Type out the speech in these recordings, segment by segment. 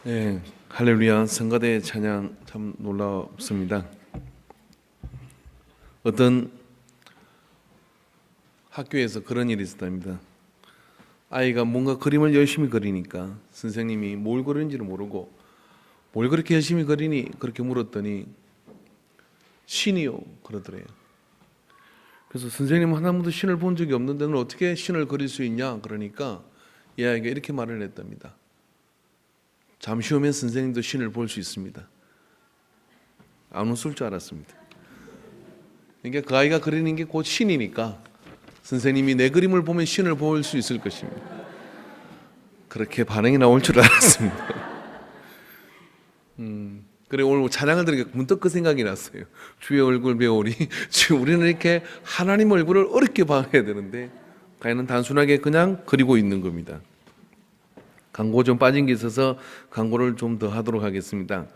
네, 할렐루야. 성가대 찬양 참 놀랍습니다. 어떤 학교에서 그런 일이 있었답니다. 아이가 뭔가 그림을 열심히 그리니까 선생님이 뭘 그리는지를 모르고 뭘 그렇게 열심히 그리니 그렇게 물었더니 신이요 그러더래요. 그래서 선생님은 한 번도 신을 본 적이 없는데 넌 어떻게 신을 그릴 수 있냐 그러니까 이 아이가 이렇게 말을 했답니다. 잠시 후면 선생님도 신을 볼 수 있습니다. 안 웃을 줄 알았습니다. 그러니까 그 아이가 그리는 게 곧 신이니까 선생님이 내 그림을 보면 신을 볼 수 있을 것입니다. 그렇게 반응이 나올 줄 알았습니다. 그래 오늘 찬양을 들으니까 문득 그 생각이 났어요. 주의 얼굴 배우리 우리는 이렇게 하나님 얼굴을 어렵게 봐야 되는데 가인은 단순하게 그냥 그리고 있는 겁니다. 광고 좀 빠진 게 있어서 광고를 좀 더 하도록 하겠습니다.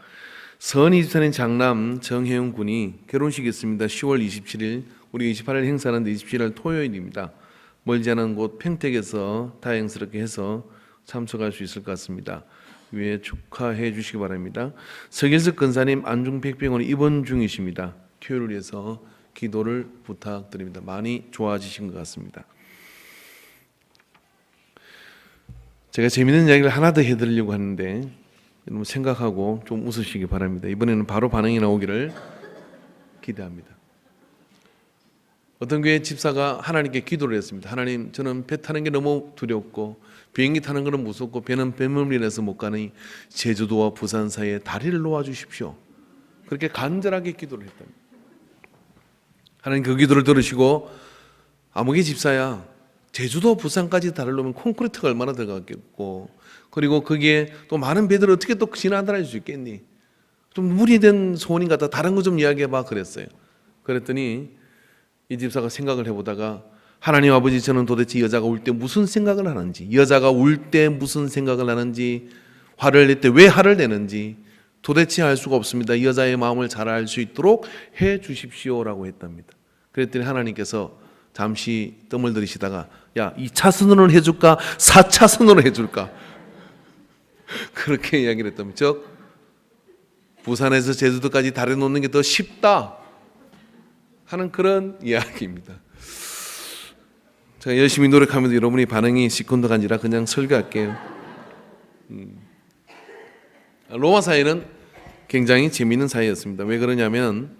선 24년 장남 정혜영 군이 결혼식이 있습니다. 10월 27일 우리 28일 행사하는데 27일 토요일입니다. 멀지 않은 곳 평택에서 다행스럽게 해서 참석할 수 있을 것 같습니다. 위에 축하해 주시기 바랍니다. 서길석 근사님 안중백병원에 입원 중이십니다. 쾌유를 위해서 기도를 부탁드립니다. 많이 좋아지신 것 같습니다. 제가 재미있는 이야기를 하나 더 해드리려고 하는데 여러분 생각하고 좀 웃으시기 바랍니다. 이번에는 바로 반응이 나오기를 기대합니다. 어떤 교회 집사가 하나님께 기도를 했습니다. 하나님, 저는 배 타는 게 너무 두렵고 비행기 타는 것은 무섭고 배는 뱃멀미라서 못 가니 제주도와 부산 사이에 다리를 놓아주십시오. 그렇게 간절하게 기도를 했답니다. 하나님 그 기도를 들으시고 아무개 집사야, 제주도 부산까지 다리를 놓으면 콘크리트가 얼마나 들어갔겠고 그리고 거기에 또 많은 배들을 어떻게 또 지나다닐 수 있겠니? 좀 무리된 소원인 것 같다. 다른 거 좀 이야기해봐 그랬어요. 그랬더니 이 집사가 생각을 해보다가 하나님 아버지, 저는 도대체 여자가 울 때 무슨 생각을 하는지, 여자가 울 때 무슨 생각을 하는지, 화를 낼 때 왜 화를 내는지 도대체 알 수가 없습니다. 여자의 마음을 잘 알 수 있도록 해 주십시오라고 했답니다. 그랬더니 하나님께서 잠시 뜸을 들이시다가 야, 2차선으로 해줄까? 4차선으로 해줄까? 그렇게 이야기를 했답니다. 즉 부산에서 제주도까지 다리 놓는 게 더 쉽다 하는 그런 이야기입니다. 제가 열심히 노력하면서 여러분이 반응이 시큰둥한지라 그냥 설교할게요. 로마 사회는 굉장히 재미있는 사회였습니다. 왜 그러냐면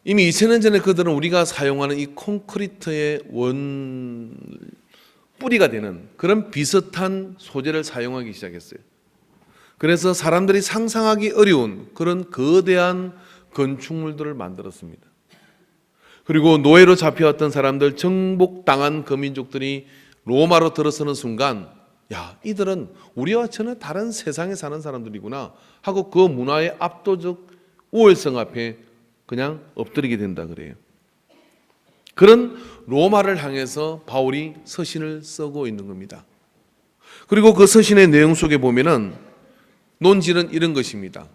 이미 2000년 전에 그들은 우리가 사용하는 이 콘크리트의 원 뿌리가 되는 그런 비슷한 소재를 사용하기 시작했어요. 그래서 사람들이 상상하기 어려운 그런 거대한 건축물들을 만들었습니다. 그리고 노예로 잡혀왔던 사람들, 정복당한 거민족들이 로마로 들어서는 순간 야, 이들은 우리와 전혀 다른 세상에 사는 사람들이구나 하고 그 문화의 압도적 우월성 앞에 그냥 엎드리게 된다 그래요. 그런 로마를 향해서 바울이 서신을 쓰고 있는 겁니다. 그리고 그 서신의 내용 속에 보면은 논지는 이런 것입니다.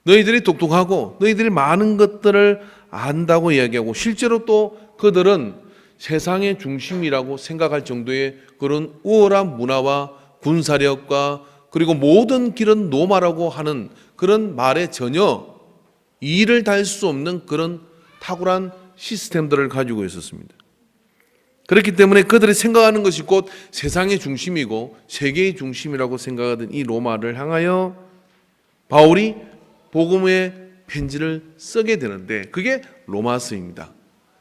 너희들이 똑똑하고 너희들이 많은 것들을 안다고 이야기하고 실제로 또 그들은 세상의 중심이라고 생각할 정도의 그런 우월한 문화와 군사력과 그리고 모든 길은 로마라고 하는 그런 말에 전혀 이의를 달 수 없는 그런 탁월한 시스템들을 가지고 있었습니다. 그렇기 때문에 그들이 생각하는 것이 곧 세상의 중심이고 세계의 중심이라고 생각하던 이 로마를 향하여 바울이 복음의 편지를 쓰게 되는데 그게 로마서입니다.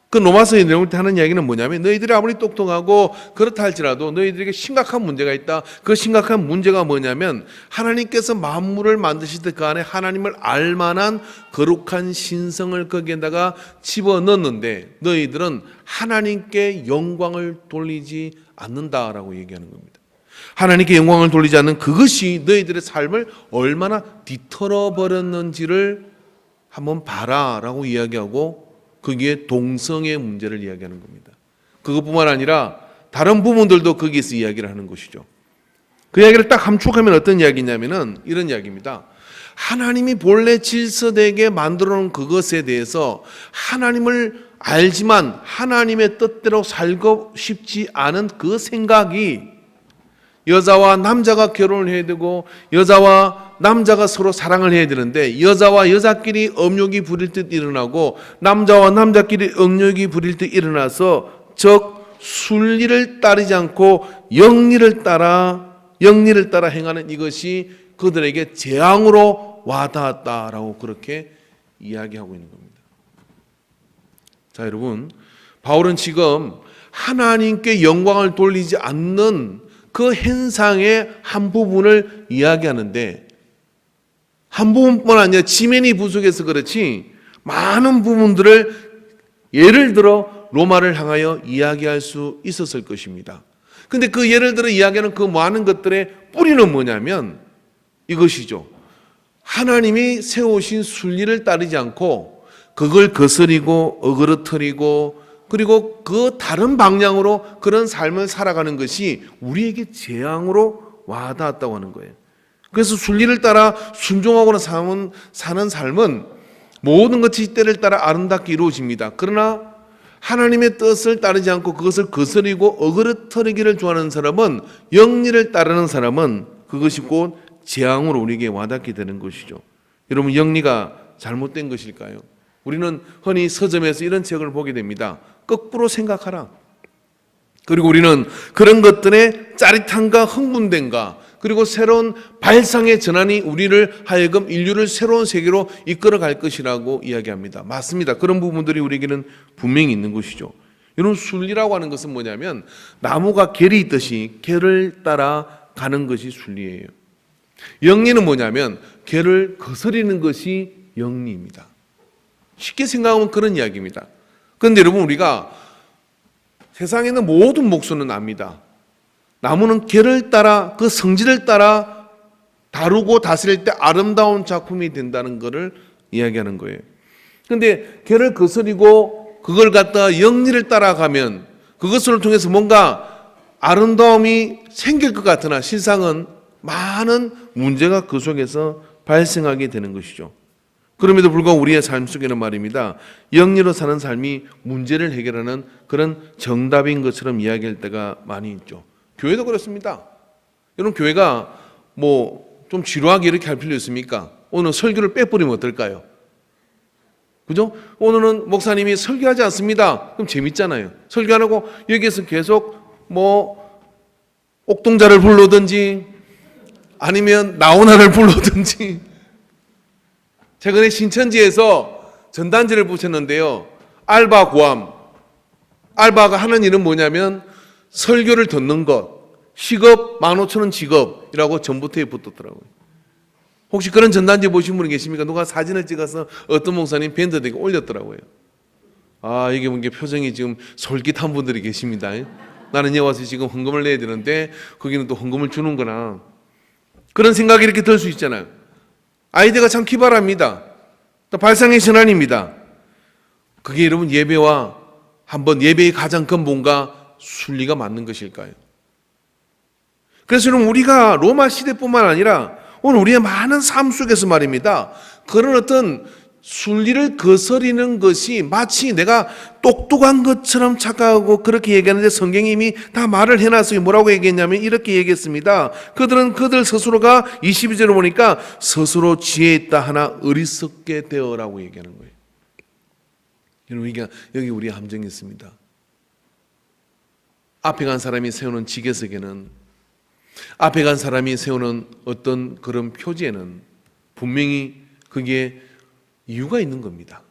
그 로마서의 내용을 하는 이야기는 뭐냐면 너희들이 아무리 똑똑하고 그렇다 할지라도 너희들에게 심각한 문제가 있다. 그 심각한 문제가 뭐냐면 하나님께서 만물을 만드실 때 그 안에 하나님을 알만한 거룩한 신성을 거기에다가 집어넣었는데 너희들은 하나님께 영광을 돌리지 않는다라고 얘기하는 겁니다. 하나님께 영광을 돌리지 않는 그것이 너희들의 삶을 얼마나 뒤틀어 버렸는지를 한번 봐라라고 이야기하고 거기에 동성의 문제를 이야기하는 겁니다. 그것뿐만 아니라 다른 부분들도 거기에서 이야기를 하는 것이죠. 그 이야기를 딱 함축하면 어떤 이야기냐면은 이런 이야기입니다. 하나님이 본래 질서되게 만들어 놓은 그것에 대해서 하나님을 알지만 하나님의 뜻대로 살고 싶지 않은 그 생각이 여자와 남자가 결혼을 해야 되고 여자와 남자가 서로 사랑을 해야 되는데 여자와 여자끼리 음욕이 부릴 듯 일어나고 남자와 남자끼리 음욕이 부릴 듯 일어나서 즉 순리를 따르지 않고 영리를 따라 행하는 이것이 그들에게 재앙으로 와닿았다라고 그렇게 이야기하고 있는 겁니다. 자, 여러분, 바울은 지금 하나님께 영광을 돌리지 않는 그 현상의 한 부분을 이야기하는데 한 부분뿐 아니라 지면이 부족해서 그렇지 많은 부분들을 예를 들어 로마를 향하여 이야기할 수 있었을 것입니다. 근데 그 예를 들어 이야기하는 그 많은 것들의 뿌리는 뭐냐면 이것이죠. 하나님이 세우신 순리를 따르지 않고 그걸 거스리고 어그러뜨리고 그리고 그 다른 방향으로 그런 삶을 살아가는 것이 우리에게 재앙으로 와닿았다고 하는 거예요. 그래서 순리를 따라 순종하거나 사는 삶은 모든 것이 때를 따라 아름답게 이루어집니다. 그러나 하나님의 뜻을 따르지 않고 그것을 거스리고 어그러뜨리기를 좋아하는 사람은 영리를 따르는 사람은 그것이 곧 재앙으로 우리에게 와닿게 되는 것이죠. 여러분, 영리가 잘못된 것일까요? 우리는 흔히 서점에서 이런 책을 보게 됩니다. 거꾸로 생각하라. 그리고 우리는 그런 것들의 짜릿함과 흥분됨과 그리고 새로운 발상의 전환이 우리를 하여금 인류를 새로운 세계로 이끌어갈 것이라고 이야기합니다. 맞습니다. 그런 부분들이 우리에게는 분명히 있는 것이죠. 여러분, 순리라고 하는 것은 뭐냐면 나무가 결이 있듯이 결을 따라 가는 것이 순리예요. 영리는 뭐냐면 결을 거스리는 것이 영리입니다. 쉽게 생각하면 그런 이야기입니다. 그런데 여러분, 우리가 세상에 있는 모든 목수는 압니다. 나무는 결을 따라 그 성질을 따라 다루고 다스릴 때 아름다운 작품이 된다는 것을 이야기하는 거예요. 그런데 결을 거스리고 그걸 갖다가 영리를 따라가면 그것을 통해서 뭔가 아름다움이 생길 것 같으나 실상은 많은 문제가 그 속에서 발생하게 되는 것이죠. 그럼에도 불구하고 우리의 삶 속에는 말입니다, 영리로 사는 삶이 문제를 해결하는 그런 정답인 것처럼 이야기할 때가 많이 있죠. 교회도 그렇습니다. 여러분, 교회가 뭐 좀 지루하게 이렇게 할 필요 있습니까? 오늘 설교를 빼버리면 어떨까요? 그죠? 오늘은 목사님이 설교하지 않습니다. 그럼 재밌잖아요. 설교 안 하고 여기에서 계속 뭐 옥동자를 부르든지 아니면 나오나를 부르든지. 최근에 신천지에서 전단지를 붙였는데요. 알바 구함. 알바가 하는 일은 뭐냐면 설교를 듣는 것, 시급 15,000원 직업이라고 전부터에 붙었더라고요. 혹시 그런 전단지 보신 분이 계십니까? 누가 사진을 찍어서 어떤 목사님 밴드에게 올렸더라고요. 아, 이게 뭔가 표정이 지금 솔깃한 분들이 계십니다. 나는 여기 와서 지금 헌금을 내야 되는데 거기는 또 헌금을 주는구나. 그런 생각이 이렇게 들 수 있잖아요. 아이디어가 참 기발합니다. 또 발상의 전환입니다. 그게 여러분 예배와 한번 예배의 가장 근본과 순리가 맞는 것일까요? 그래서 여러분, 우리가 로마 시대뿐만 아니라 오늘 우리의 많은 삶 속에서 말입니다, 그런 어떤 순리를 거스리는 것이 마치 내가 똑똑한 것처럼 착각하고 그렇게 얘기하는데 성경이 이미 다 말을 해놨어요. 뭐라고 얘기했냐면 이렇게 얘기했습니다. 그들은 그들 스스로가 22절을 보니까 스스로 지혜 있다 하나 어리석게 되어라고 얘기하는 거예요. 여러분, 여기 우리의 함정이 있습니다. 앞에 간 사람이 세우는 지게석에는, 앞에 간 사람이 세우는 어떤 그런 표지에는 분명히 그게 이유가 있는 겁니다.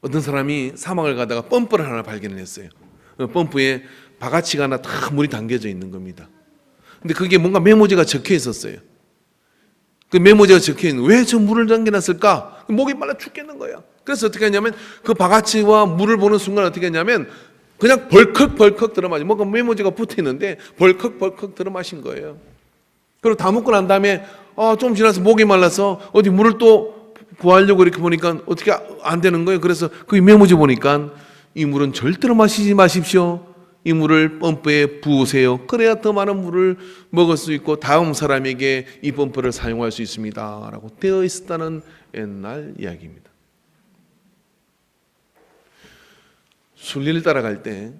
어떤 사람이 사막을 가다가 펌프를 하나 발견했어요. 펌프에 바가지가 하나 다 물이 담겨져 있는 겁니다. 근데 그게 뭔가 메모지가 적혀 있었어요. 그 메모지가 적혀 있는, 왜 저 물을 담겨놨을까? 목이 말라 죽겠는 거야. 그래서 어떻게 했냐면 그 바가지와 물을 보는 순간 어떻게 했냐면 그냥 벌컥벌컥 들어마시, 뭔가 메모지가 붙어 있는데 벌컥벌컥 들어마신 거예요. 그리고 다 먹고 난 다음에 좀 지나서 목이 말라서 어디 물을 또 구하려고 이렇게 보니까 어떻게 안 되는 거예요. 그래서 그 메모지 보니까 이 물은 절대로 마시지 마십시오. 이 물을 펌프에 부으세요. 그래야 더 많은 물을 먹을 수 있고 다음 사람에게 이 펌프를 사용할 수 있습니다 라고 되어 있었다는 옛날 이야기입니다. 순리를 따라갈 때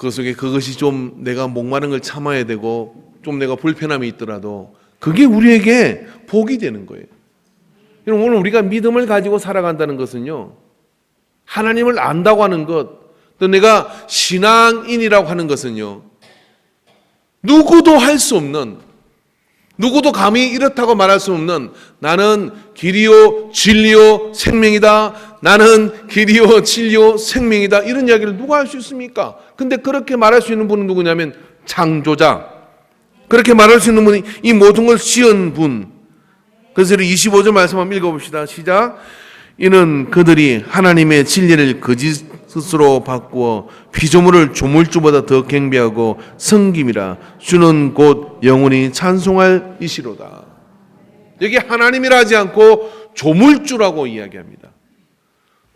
그 속에 그것이 좀 내가 목마른 걸 참아야 되고 좀 내가 불편함이 있더라도 그게 우리에게 복이 되는 거예요. 오늘 우리가 믿음을 가지고 살아간다는 것은요, 하나님을 안다고 하는 것, 또 내가 신앙인이라고 하는 것은요, 누구도 할 수 없는, 누구도 감히 이렇다고 말할 수 없는, 나는 길이요 진리요 생명이다, 나는 길이요 진리요 생명이다, 이런 이야기를 누가 할 수 있습니까? 근데 그렇게 말할 수 있는 분은 누구냐면 창조자, 그렇게 말할 수 있는 분이 이 모든 걸 지은 분. 그래서 25절 말씀 한번 읽어봅시다. 시작. 이는 그들이 하나님의 진리를 거짓으로 바꾸어 피조물을 조물주보다 더 경배하고 섬김이라. 주는 곧 영원히 찬송할 이시로다. 여기 하나님이라 하지 않고 조물주라고 이야기합니다.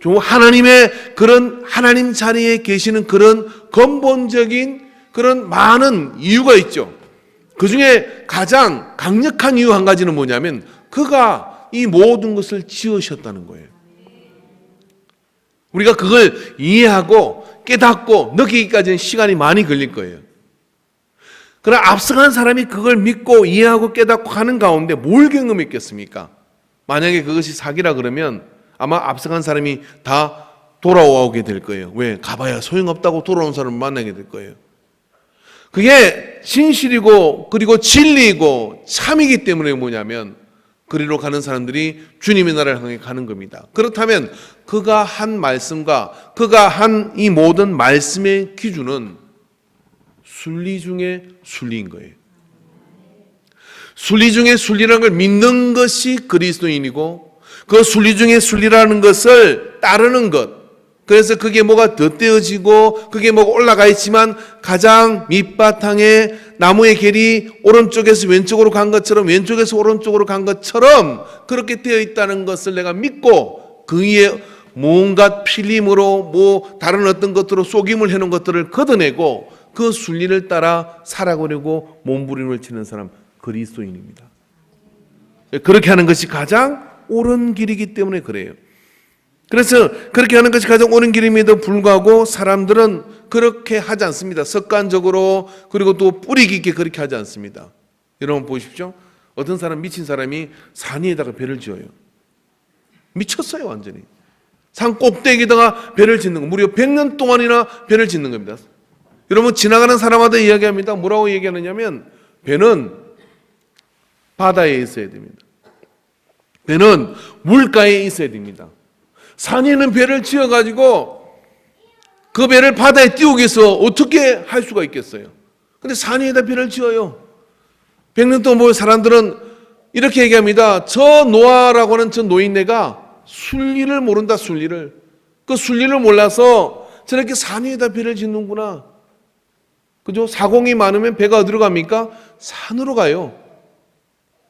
하나님의 그런 하나님 자리에 계시는 그런 근본적인 그런 많은 이유가 있죠. 그 중에 가장 강력한 이유 한 가지는 뭐냐면 그가 이 모든 것을 지으셨다는 거예요. 우리가 그걸 이해하고 깨닫고 느끼기까지는 시간이 많이 걸릴 거예요. 그러나 앞서간 사람이 그걸 믿고 이해하고 깨닫고 하는 가운데 뭘 경험했겠습니까? 만약에 그것이 사기라 그러면 아마 앞서간 사람이 다 돌아오게 될 거예요. 왜? 가봐야 소용없다고 돌아온 사람을 만나게 될 거예요. 그게 진실이고 그리고 진리이고 참이기 때문에 뭐냐면 그리로 가는 사람들이 주님의 나라를 향해 가는 겁니다. 그렇다면 그가 한 말씀과 그가 한 이 모든 말씀의 기준은 순리 중에 순리인 거예요. 순리 중에 순리라는 걸 믿는 것이 그리스도인이고 그 순리 중에 순리라는 것을 따르는 것, 그래서 그게 뭐가 덧대어지고 그게 뭐가 올라가 있지만 가장 밑바탕에 나무의 결이 오른쪽에서 왼쪽으로 간 것처럼 왼쪽에서 오른쪽으로 간 것처럼 그렇게 되어 있다는 것을 내가 믿고 그 위에 뭔가 필름으로 뭐 다른 어떤 것들로 속임을 해놓은 것들을 걷어내고 그 순리를 따라 살아가려고 몸부림을 치는 사람, 그리스도인입니다. 그렇게 하는 것이 가장 옳은 길이기 때문에 그래요. 그래서 그렇게 하는 것이 가장 옳은 길임에도 불구하고 사람들은 그렇게 하지 않습니다. 습관적으로 그리고 또 뿌리 깊게 그렇게 하지 않습니다. 여러분 보십시오. 어떤 사람, 미친 사람이 산 위에다가 배를 지어요. 미쳤어요 완전히. 산 꼭대기에다가 배를 짓는 거, 무려 100년 동안이나 배를 짓는 겁니다. 여러분 지나가는 사람마다 이야기합니다. 뭐라고 얘기하느냐면 배는 바다에 있어야 됩니다. 배는 물가에 있어야 됩니다. 산에는 배를 지어가지고 그 배를 바다에 띄우기 위해서 어떻게 할 수가 있겠어요? 근데 산 위에다 배를 지어요. 100년 동안 뭐 사람들은 이렇게 얘기합니다. 저 노아라고 하는 저 노인네가 순리를 모른다, 순리를. 그 순리를 몰라서 저렇게 산 위에다 배를 짓는구나. 그죠? 사공이 많으면 배가 어디로 갑니까? 산으로 가요.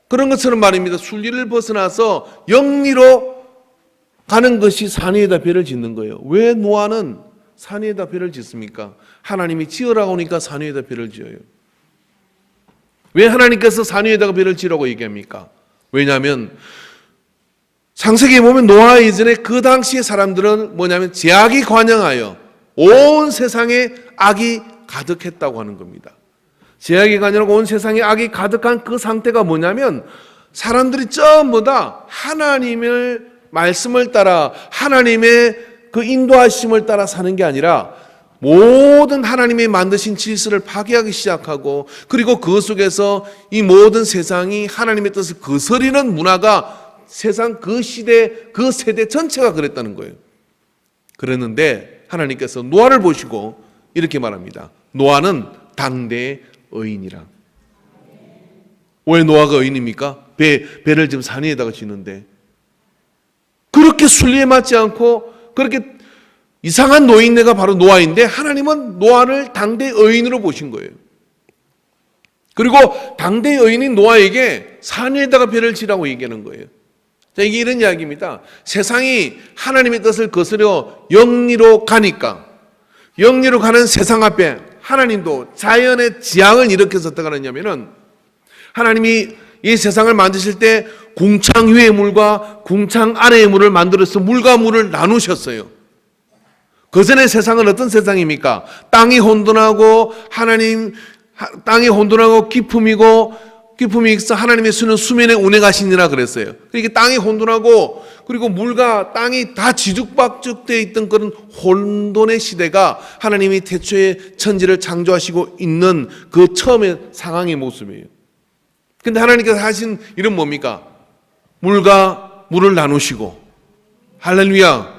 그런 것처럼 말입니다. 순리를 벗어나서 영리로 가는 것이 산 위에다 배를 짓는 거예요. 왜 노아는 산 위에다 배를 짓습니까? 하나님이 지으라고 하니까 산 위에다 배를 지어요. 왜 하나님께서 산 위에다가 배를 지으라고 얘기합니까? 왜냐하면 창세기에 보면 노아 이전에 그 당시의 사람들은 뭐냐면 죄악이 관영하여 온 세상에 악이 가득했다고 하는 겁니다. 죄악이 관영하고 온 세상에 악이 가득한 그 상태가 뭐냐면 사람들이 전부 다 하나님을 말씀을 따라 하나님의 그 인도하심을 따라 사는 게 아니라 모든 하나님이 만드신 질서를 파괴하기 시작하고 그리고 그 속에서 이 모든 세상이 하나님의 뜻을 거스르는 문화가 세상 그 시대 그 세대 전체가 그랬다는 거예요. 그랬는데 하나님께서 노아를 보시고 이렇게 말합니다. 노아는 당대의 의인이라. 왜 노아가 의인입니까? 배를 지금 산 위에다가 짓는데 그렇게 순리에 맞지 않고 그렇게 이상한 노인네가 바로 노아인데 하나님은 노아를 당대의 의인으로 보신 거예요. 그리고 당대의 의인인 노아에게 산 위에다가 배를 지라고 얘기하는 거예요. 자, 이게 이런 이야기입니다. 세상이 하나님의 뜻을 거스려 영리로 가니까 영리로 가는 세상 앞에 하나님도 자연의 지향을 일으켜서 어떻게 하느냐면은 하나님이 이 세상을 만드실 때 궁창 위의 물과 궁창 아래의 물을 만들어서 물과 물을 나누셨어요. 그 전에 세상은 어떤 세상입니까? 땅이 혼돈하고 기품이 있어 하나님의 수는 수면에 운행하시니라 그랬어요. 이게 땅이 혼돈하고 그리고 물과 땅이 다 뒤죽박죽되어 있던 그런 혼돈의 시대가 하나님이 태초에 천지를 창조하시고 있는 그 처음의 상황의 모습이에요. 근데 하나님께서 하신 일은 뭡니까? 물과 물을 나누시고, 할렐루야,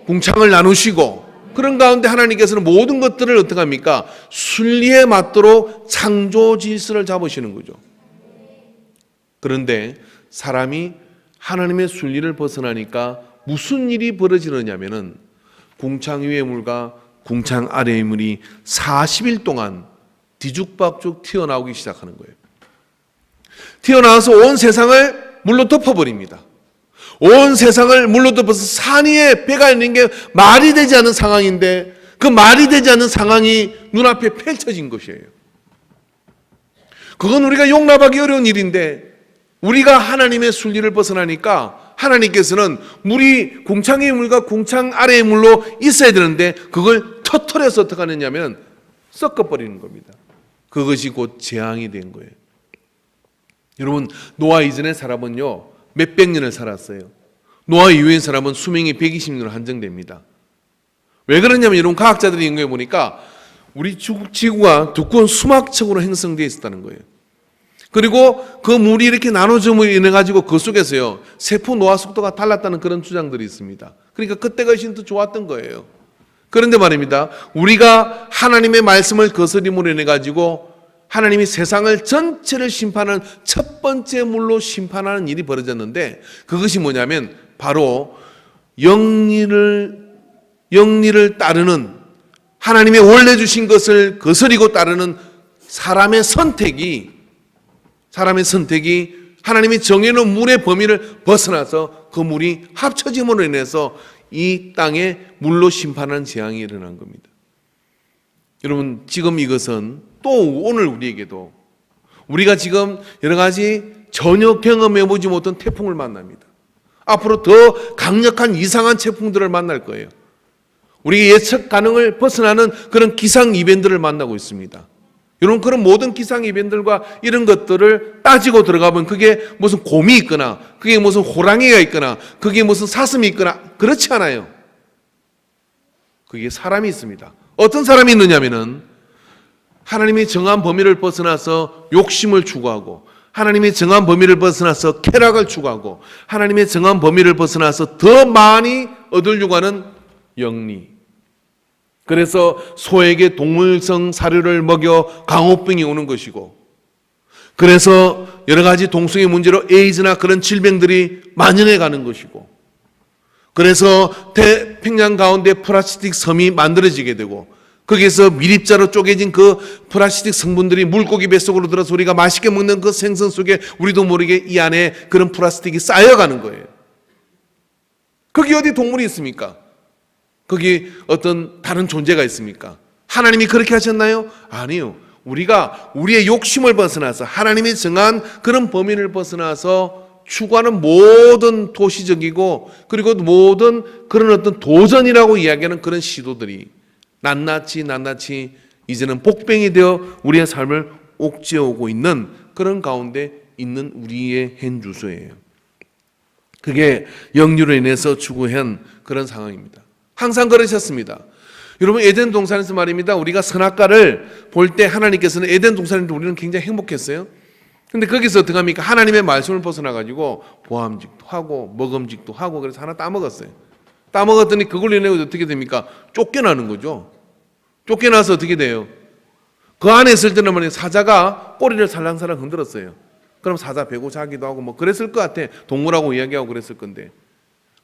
궁창을 나누시고, 그런 가운데 하나님께서는 모든 것들을 어떻게 합니까? 순리에 맞도록 창조 질서를 잡으시는 거죠. 그런데 사람이 하나님의 순리를 벗어나니까 무슨 일이 벌어지느냐면은 궁창 위의 물과 궁창 아래의 물이 40일 동안 뒤죽박죽 튀어나오기 시작하는 거예요. 튀어나와서 온 세상을 물로 덮어버립니다. 온 세상을 물로 덮어서 산 위에 배가 있는 게 말이 되지 않는 상황인데 그 말이 되지 않는 상황이 눈앞에 펼쳐진 것이에요. 그건 우리가 용납하기 어려운 일인데 우리가 하나님의 순리를 벗어나니까 하나님께서는 물이 궁창 위의 물과 궁창 아래의 물로 있어야 되는데 그걸 터트려서 어떻게 하느냐면 섞어버리는 겁니다. 그것이 곧 재앙이 된 거예요. 여러분, 노아 이전의 사람은요 몇백 년을 살았어요. 노아 이후의 사람은 수명이 120년으로 한정됩니다. 왜 그러냐면 여러분, 과학자들이 연구해 보니까 우리 지구가 두꺼운 수막층으로 형성되어 있었다는 거예요. 그리고 그 물이 이렇게 나눠짐으로 인해 가지고 그 속에서요 세포 노화 속도가 달랐다는 그런 주장들이 있습니다. 그러니까 그때가 훨씬 더 좋았던 거예요. 그런데 말입니다, 우리가 하나님의 말씀을 거스림으로 인해 가지고 하나님이 세상을 전체를 심판하는 첫 번째 물로 심판하는 일이 벌어졌는데 그것이 뭐냐면 바로 영리를 따르는, 하나님의 원래 주신 것을 거스리고 따르는 사람의 선택이 하나님이 정해놓은 물의 범위를 벗어나서 그 물이 합쳐짐으로 인해서 이 땅에 물로 심판하는 재앙이 일어난 겁니다. 여러분, 지금 이것은 또 오늘 우리에게도 우리가 지금 여러 가지 전혀 경험해보지 못한 태풍을 만납니다. 앞으로 더 강력한 이상한 태풍들을 만날 거예요. 우리가 예측 가능을 벗어나는 그런 기상 이벤트를 만나고 있습니다. 여러분, 그런 모든 기상 이벤트들과 이런 것들을 따지고 들어가면 그게 무슨 곰이 있거나 그게 무슨 호랑이가 있거나 그게 무슨 사슴이 있거나 그렇지 않아요. 그게 사람이 있습니다. 어떤 사람이 있느냐면은 하나님이 정한 범위를 벗어나서 욕심을 추구하고 하나님이 정한 범위를 벗어나서 쾌락을 추구하고 하나님의 정한 범위를 벗어나서 더 많이 얻으려고 하는 영리. 그래서 소에게 동물성 사료를 먹여 강호병이 오는 것이고, 그래서 여러 가지 동성애 문제로 에이즈나 그런 질병들이 만연해 가는 것이고, 그래서 태평양 가운데 플라스틱 섬이 만들어지게 되고 거기에서 미립자로 쪼개진 그 플라스틱 성분들이 물고기 뱃속으로 들어서 우리가 맛있게 먹는 그 생선 속에 우리도 모르게 이 안에 그런 플라스틱이 쌓여가는 거예요. 거기 어디 동물이 있습니까? 거기 어떤 다른 존재가 있습니까? 하나님이 그렇게 하셨나요? 아니요. 우리가 우리의 욕심을 벗어나서 하나님이 정한 그런 범위를 벗어나서 추구하는 모든 도시적이고 그리고 모든 그런 어떤 도전이라고 이야기하는 그런 시도들이 낱낱이 이제는 복병이 되어 우리의 삶을 옥죄어오고 있는 그런 가운데 있는 우리의 현 주소예요. 그게 영류로 인해서 추구한 그런 상황입니다. 항상 그러셨습니다. 여러분, 에덴 동산에서 말입니다, 우리가 선악과를 볼 때 하나님께서는 에덴 동산인데 우리는 굉장히 행복했어요. 근데 거기서 어떻게 합니까? 하나님의 말씀을 벗어나가지고 보암직도 하고 먹음직도 하고 그래서 하나 따먹었어요. 따먹었더니 그걸로 인해 어떻게 됩니까? 쫓겨나는 거죠. 쫓겨나서 어떻게 돼요? 그 안에 있을 때는 말이에요, 사자가 꼬리를 살랑살랑 흔들었어요. 그럼 사자 베고 자기도 하고 뭐 그랬을 것 같아. 동물하고 이야기하고 그랬을 건데.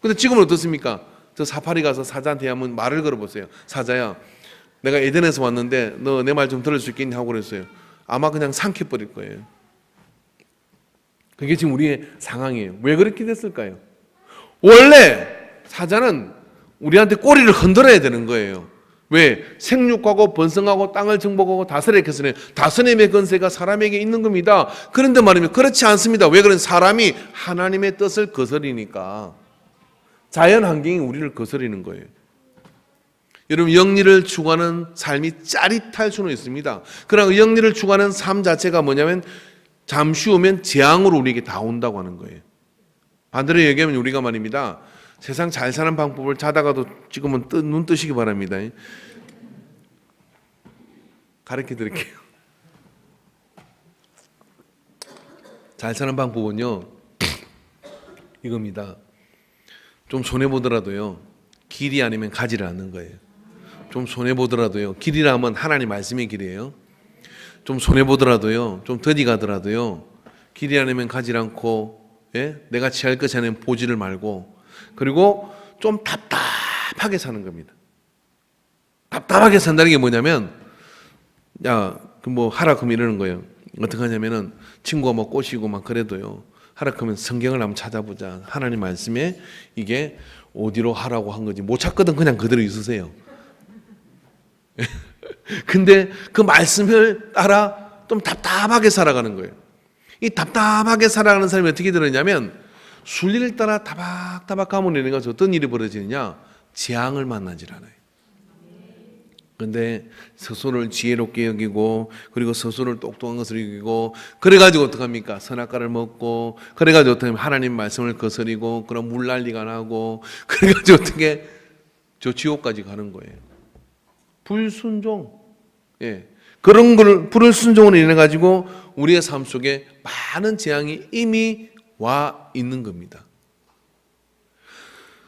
근데 지금은 어떻습니까? 저 사파리 가서 사자한테 한번 말을 걸어보세요. 사자야, 내가 에덴에서 왔는데 너 내 말 좀 들을 수 있겠니? 하고 그랬어요. 아마 그냥 삼켜버릴 거예요. 그게 지금 우리의 상황이에요. 왜 그렇게 됐을까요? 원래 사자는 우리한테 꼬리를 흔들어야 되는 거예요. 왜? 생육하고 번성하고 땅을 정복하고 다스려야 했으니 다스림의 권세가 사람에게 있는 겁니다. 그런데 말이면 그렇지 않습니다. 왜 그런? 사람이 하나님의 뜻을 거스리니까 자연 환경이 우리를 거스리는 거예요. 여러분, 영리를 추구하는 삶이 짜릿할 수는 있습니다. 그러나 영리를 추구하는 삶 자체가 뭐냐면 잠시 후면 재앙으로 우리에게 다 온다고 하는 거예요. 반대로 얘기하면 우리가 말입니다, 세상 잘 사는 방법을 자다가도 지금은 눈 뜨시기 바랍니다. 가르쳐 드릴게요. 잘 사는 방법은요, 이겁니다. 좀 손해보더라도요, 길이 아니면 가지를 않는 거예요. 좀 손해보더라도요, 길이라면 하나님 말씀의 길이에요. 좀 손해보더라도요, 좀 더디 가더라도요, 길이 아니면 가지 않고, 내가 취할 것이 아니면 보지를 말고, 그리고 좀 답답하게 사는 겁니다. 답답하게 산다는 게 뭐냐면, 하라 그러면 이러는 거예요. 어떻게 하냐면은 친구가 뭐 꼬시고 막 그래도요, 하라 그러면 성경을 한번 찾아보자. 하나님 말씀에 이게 어디로 하라고 한 건지 못 찾거든 그냥 그대로 있으세요. 근데 그 말씀을 따라 좀 답답하게 살아가는 거예요. 이 답답하게 살아가는 사람이 어떻게 되느냐면 순리를 따라 타박타박 가면 이러니까 어떤 일이 벌어지느냐, 재앙을 만나질 않아요. 그런데 스스로를 지혜롭게 여기고, 그리고 스스로를 똑똑한 것을 여기고, 그래가지고 어떡합니까? 선악과를 먹고, 그래가지고 어떻게 하나님 말씀을 거스리고, 그럼 물난리가 나고, 그래가지고 어떻게 저 지옥까지 가는 거예요. 불순종. 그런 걸, 불순종으로 인해 가지고 우리의 삶 속에 많은 재앙이 이미 와 있는 겁니다.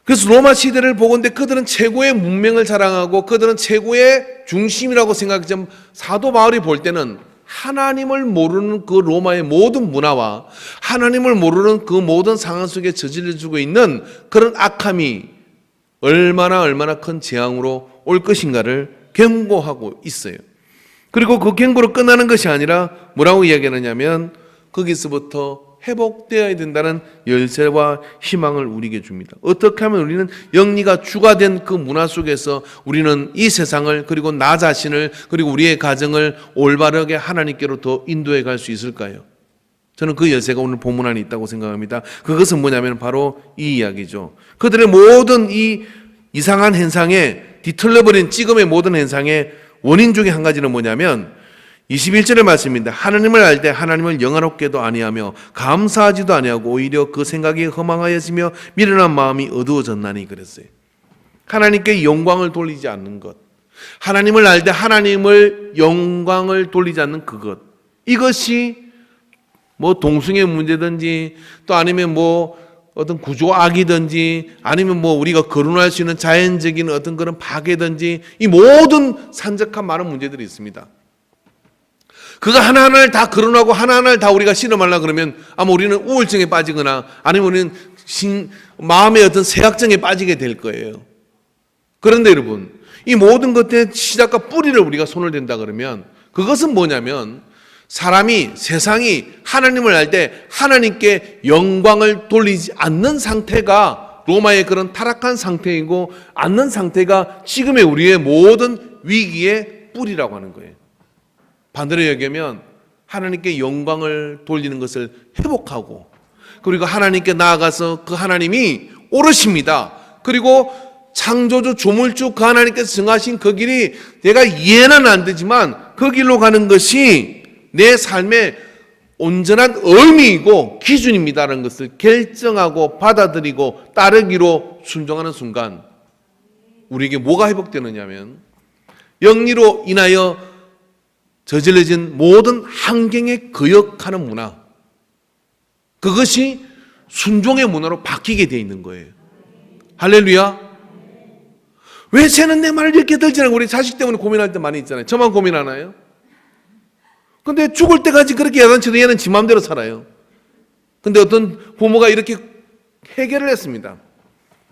그래서 로마 시대를 보건대 그들은 최고의 문명을 자랑하고 그들은 최고의 중심이라고 생각했지만, 사도 바울이 볼 때는 하나님을 모르는 그 로마의 모든 문화와 하나님을 모르는 그 모든 상황 속에 저질러지고 있는 그런 악함이 얼마나 큰 재앙으로 올 것인가를 경고하고 있어요. 그리고 그 경고로 끝나는 것이 아니라 뭐라고 이야기하느냐면, 거기서부터 회복되어야 된다는 열쇠와 희망을 우리에게 줍니다. 어떻게 하면 우리는 영리가 주가 된 그 문화 속에서 우리는 이 세상을, 그리고 나 자신을, 그리고 우리의 가정을 올바르게 하나님께로 더 인도해 갈 수 있을까요? 저는 그 열쇠가 오늘 본문 안에 있다고 생각합니다. 그것은 뭐냐면 바로 이 이야기죠. 그들의 모든 이 이상한 현상에, 뒤틀려버린 찌검의 모든 현상의 원인 중에 한 가지는 뭐냐면 21절의 말씀입니다. 하나님을 알 때 하나님을 영화롭게도 아니하며 감사하지도 아니하고 오히려 그 생각이 허망하였으며 미련한 마음이 어두워졌나니 그랬어요. 하나님께 영광을 돌리지 않는 것, 하나님을 알 때 하나님을 영광을 돌리지 않는 그것, 이것이 뭐 동성애 문제든지 또 아니면 뭐 어떤 구조악이든지 아니면 뭐 우리가 거론할 수 있는 자연적인 어떤 그런 파괴든지, 이 모든 산적한 많은 문제들이 있습니다. 그거 하나하나를 다 거론하고 하나하나를 다 우리가 실험하려고 그러면 아마 우리는 우울증에 빠지거나 아니면 우리는 마음의 어떤 세약증에 빠지게 될 거예요. 그런데 여러분, 이 모든 것의 시작과 뿌리를 우리가 손을 댄다 그러면 그것은 뭐냐면, 사람이, 세상이 하나님을 알 때 하나님께 영광을 돌리지 않는 상태가 로마의 그런 타락한 상태이고, 않는 상태가 지금의 우리의 모든 위기의 뿌리라고 하는 거예요. 반대로 얘기하면 하나님께 영광을 돌리는 것을 회복하고, 그리고 하나님께 나아가서 그 하나님이 오르십니다. 그리고 창조주 조물주 그 하나님께서 정하신 그 길이 내가 이해는 안 되지만 그 길로 가는 것이 내 삶의 온전한 의미이고 기준입니다라는 것을 결정하고 받아들이고 따르기로 순종하는 순간 우리에게 뭐가 회복되느냐면, 영리로 인하여 저질러진 모든 환경에 거역하는 문화, 그것이 순종의 문화로 바뀌게 되어 있는 거예요. 할렐루야. 왜 쟤는 내 말을 이렇게 들지 않고, 우리 자식 때문에 고민할 때 많이 있잖아요. 저만 고민하나요? 근데 죽을 때까지 그렇게 야단쳐도 얘는 지 마음대로 살아요. 근데 어떤 부모가 이렇게 해결을 했습니다.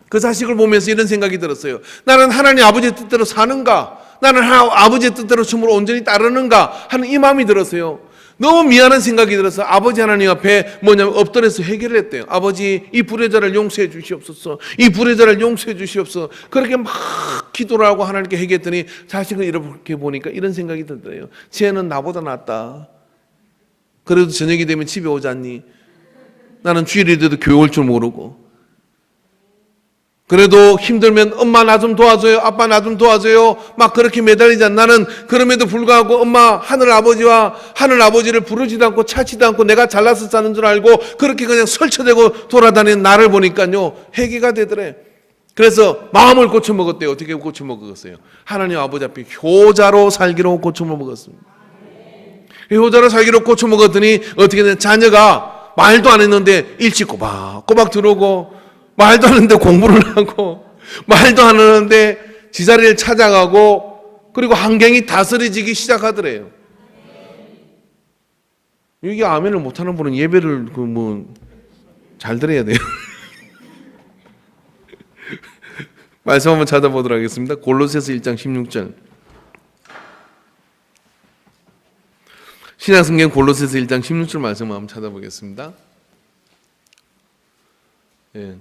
그 자식을 보면서 이런 생각이 들었어요. 나는 하나님 아버지의 뜻대로 사는가? 나는 아버지의 뜻대로 전부로 온전히 따르는가? 하는 이 마음이 들었어요. 너무 미안한 생각이 들어서 아버지 하나님 앞에 뭐냐면 엎드려서 해결을 했대요. 아버지, 이 불의자를 용서해 주시옵소서. 이 불의자를 용서해 주시옵소서. 그렇게 막 기도를 하고 하나님께 회개했더니 자식을 이렇게 보니까 이런 생각이 들더래요. 쟤는 나보다 낫다. 그래도 저녁이 되면 집에 오지 않니? 나는 주일이 돼도 교회 올 줄 모르고. 그래도 힘들면 엄마 나 좀 도와줘요, 아빠 나 좀 도와줘요, 막 그렇게 매달리자. 나는 그럼에도 불구하고 엄마 하늘 아버지를 부르지도 않고 찾지도 않고 내가 잘나서 사는 줄 알고 그렇게 그냥 설쳐대고 돌아다니는 나를 보니까요 회개가 되더래. 그래서 마음을 고쳐먹었대요. 어떻게 고쳐먹었어요? 하나님 아버지 앞에 효자로 살기로 고쳐먹었습니다. 효자로 살기로 고쳐먹었더니 어떻게 되냐, 자녀가 말도 안 했는데 일찍 꼬박꼬박 들어오고, 말도 안 했는데 공부를 하고, 말도 안 하는데 지자리를 찾아가고, 그리고 환경이 다스려지기 시작하더래요. 여기 아멘을 못하는 분은 예배를 잘 들어야 돼요. 말씀 한번 찾아보도록 하겠습니다. 골로새서 1장 16절. 신약성경 골로새서 1장 16절 말씀 한번 찾아보겠습니다. 예,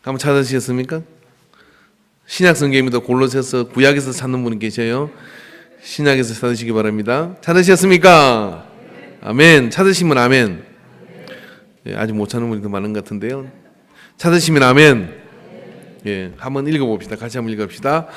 한번 찾으셨습니까? 신약성경입니다. 골로새서 구약에서 찾는 분이 계셔요. 신약에서 찾으시기 바랍니다. 찾으셨습니까? 아멘. 찾으시면 아멘. 예, 아직 못 찾는 분이 더 많은 것 같은데요. 찾으시면 아멘. 예, 한번 읽어봅시다. 같이 한번 읽읍시다.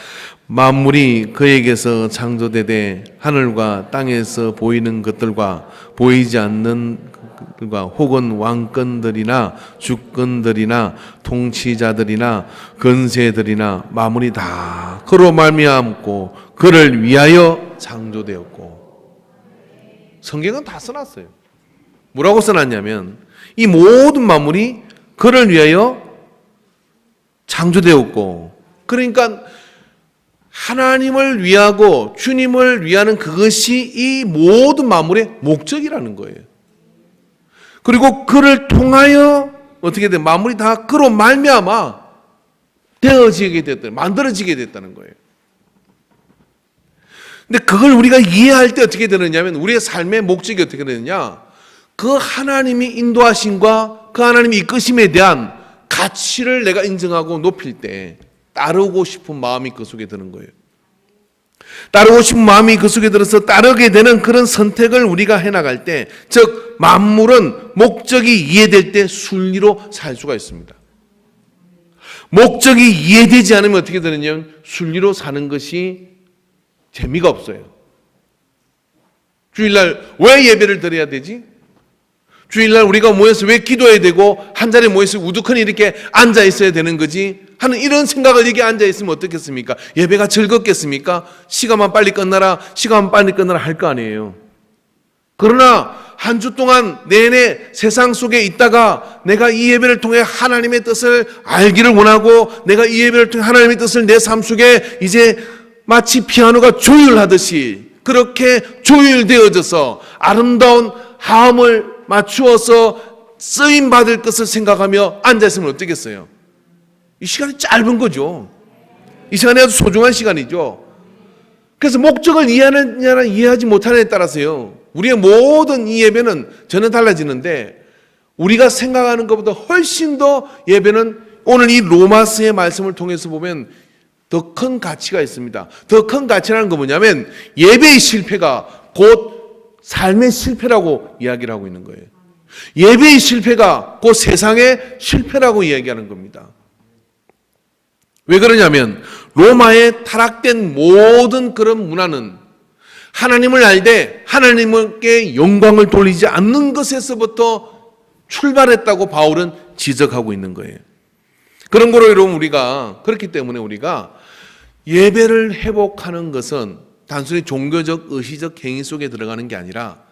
만물이 그에게서 창조되되 하늘과 땅에서 보이는 것들과 보이지 않는 것들과 혹은 왕권들이나 주권들이나 통치자들이나 권세들이나 만물이 다 그로 말미암고 그를 위하여 창조되었고. 성경은 다 써놨어요. 뭐라고 써놨냐면 이 모든 만물이 그를 위하여 창조되었고, 그러니까 하나님을 위하고 주님을 위하는 그것이 이 모든 만물의 목적이라는 거예요. 그리고 그를 통하여 어떻게 돼? 만물이 다 그로 말미암아 되어지게 됐다, 만들어지게 됐다는 거예요. 근데 그걸 우리가 이해할 때 어떻게 되느냐면 우리의 삶의 목적이 어떻게 되느냐? 그 하나님이 인도하심과 그 하나님이 이끄심에 대한 가치를 내가 인정하고 높일 때 따르고 싶은 마음이 그 속에 드는 거예요. 따르고 싶은 마음이 그 속에 들어서 따르게 되는 그런 선택을 우리가 해나갈 때, 즉 만물은 목적이 이해될 때 순리로 살 수가 있습니다. 목적이 이해되지 않으면 어떻게 되느냐면 순리로 사는 것이 재미가 없어요. 주일날 왜 예배를 드려야 되지? 주일날 우리가 모여서 왜 기도해야 되고 한 자리에 모여서 우두커니 이렇게 앉아 있어야 되는 거지? 하는 이런 생각을 여기 앉아 있으면 어떻겠습니까? 예배가 즐겁겠습니까? 시간만 빨리 끝나라 할 거 아니에요. 그러나 한 주 동안 내내 세상 속에 있다가 내가 이 예배를 통해 하나님의 뜻을 알기를 원하고, 내가 이 예배를 통해 하나님의 뜻을 내 삶 속에 이제 마치 피아노가 조율하듯이 그렇게 조율되어져서 아름다운 화음을 맞추어서 쓰임받을 것을 생각하며 앉아있으면 어떻겠어요? 이 시간이 짧은 거죠. 이 시간이 아주 소중한 시간이죠. 그래서 목적을 이해하느냐 이해하지 못하느냐에 따라서요, 우리의 모든 이 예배는 전혀 달라지는데, 우리가 생각하는 것보다 훨씬 더 예배는 오늘 이 로마서의 말씀을 통해서 보면 더 큰 가치가 있습니다. 더 큰 가치라는 건 뭐냐면 예배의 실패가 곧 삶의 실패라고 이야기를 하고 있는 거예요. 예배의 실패가 곧 세상의 실패라고 이야기하는 겁니다. 왜 그러냐면 로마에 타락된 모든 그런 문화는 하나님을 알되 하나님께 영광을 돌리지 않는 것에서부터 출발했다고 바울은 지적하고 있는 거예요. 그런 거로 여러분, 우리가 그렇기 때문에 우리가 예배를 회복하는 것은 단순히 종교적 의식적 행위 속에 들어가는 게 아니라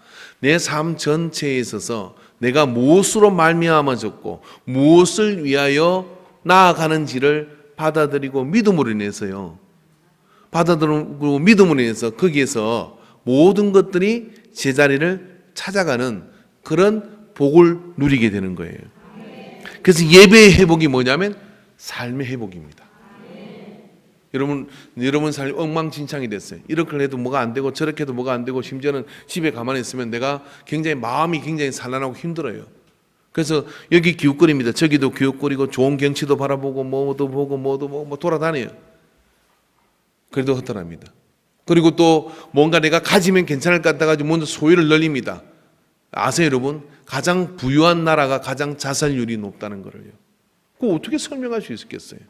내 삶 전체에 있어서 내가 무엇으로 말미암아졌고 무엇을 위하여 나아가는지를 받아들이고 믿음으로 인해서요, 받아들이고 믿음으로 인해서 거기에서 모든 것들이 제자리를 찾아가는 그런 복을 누리게 되는 거예요. 그래서 예배의 회복이 뭐냐면 삶의 회복입니다. 여러분 삶이 엉망진창이 됐어요. 이렇게 해도 뭐가 안 되고 저렇게 해도 뭐가 안 되고, 심지어는 집에 가만히 있으면 내가 마음이 굉장히 산란하고 힘들어요. 그래서 여기 기웃거립니다. 저기도 기웃거리고 좋은 경치도 바라보고 뭐도 보고 돌아다녀요. 그래도 허탈합니다. 그리고 또 뭔가 내가 가지면 괜찮을 것 같아가지고 먼저 소유를 늘립니다. 아세요 여러분? 가장 부유한 나라가 가장 자살률이 높다는 거를요. 그거 어떻게 설명할 수 있겠어요?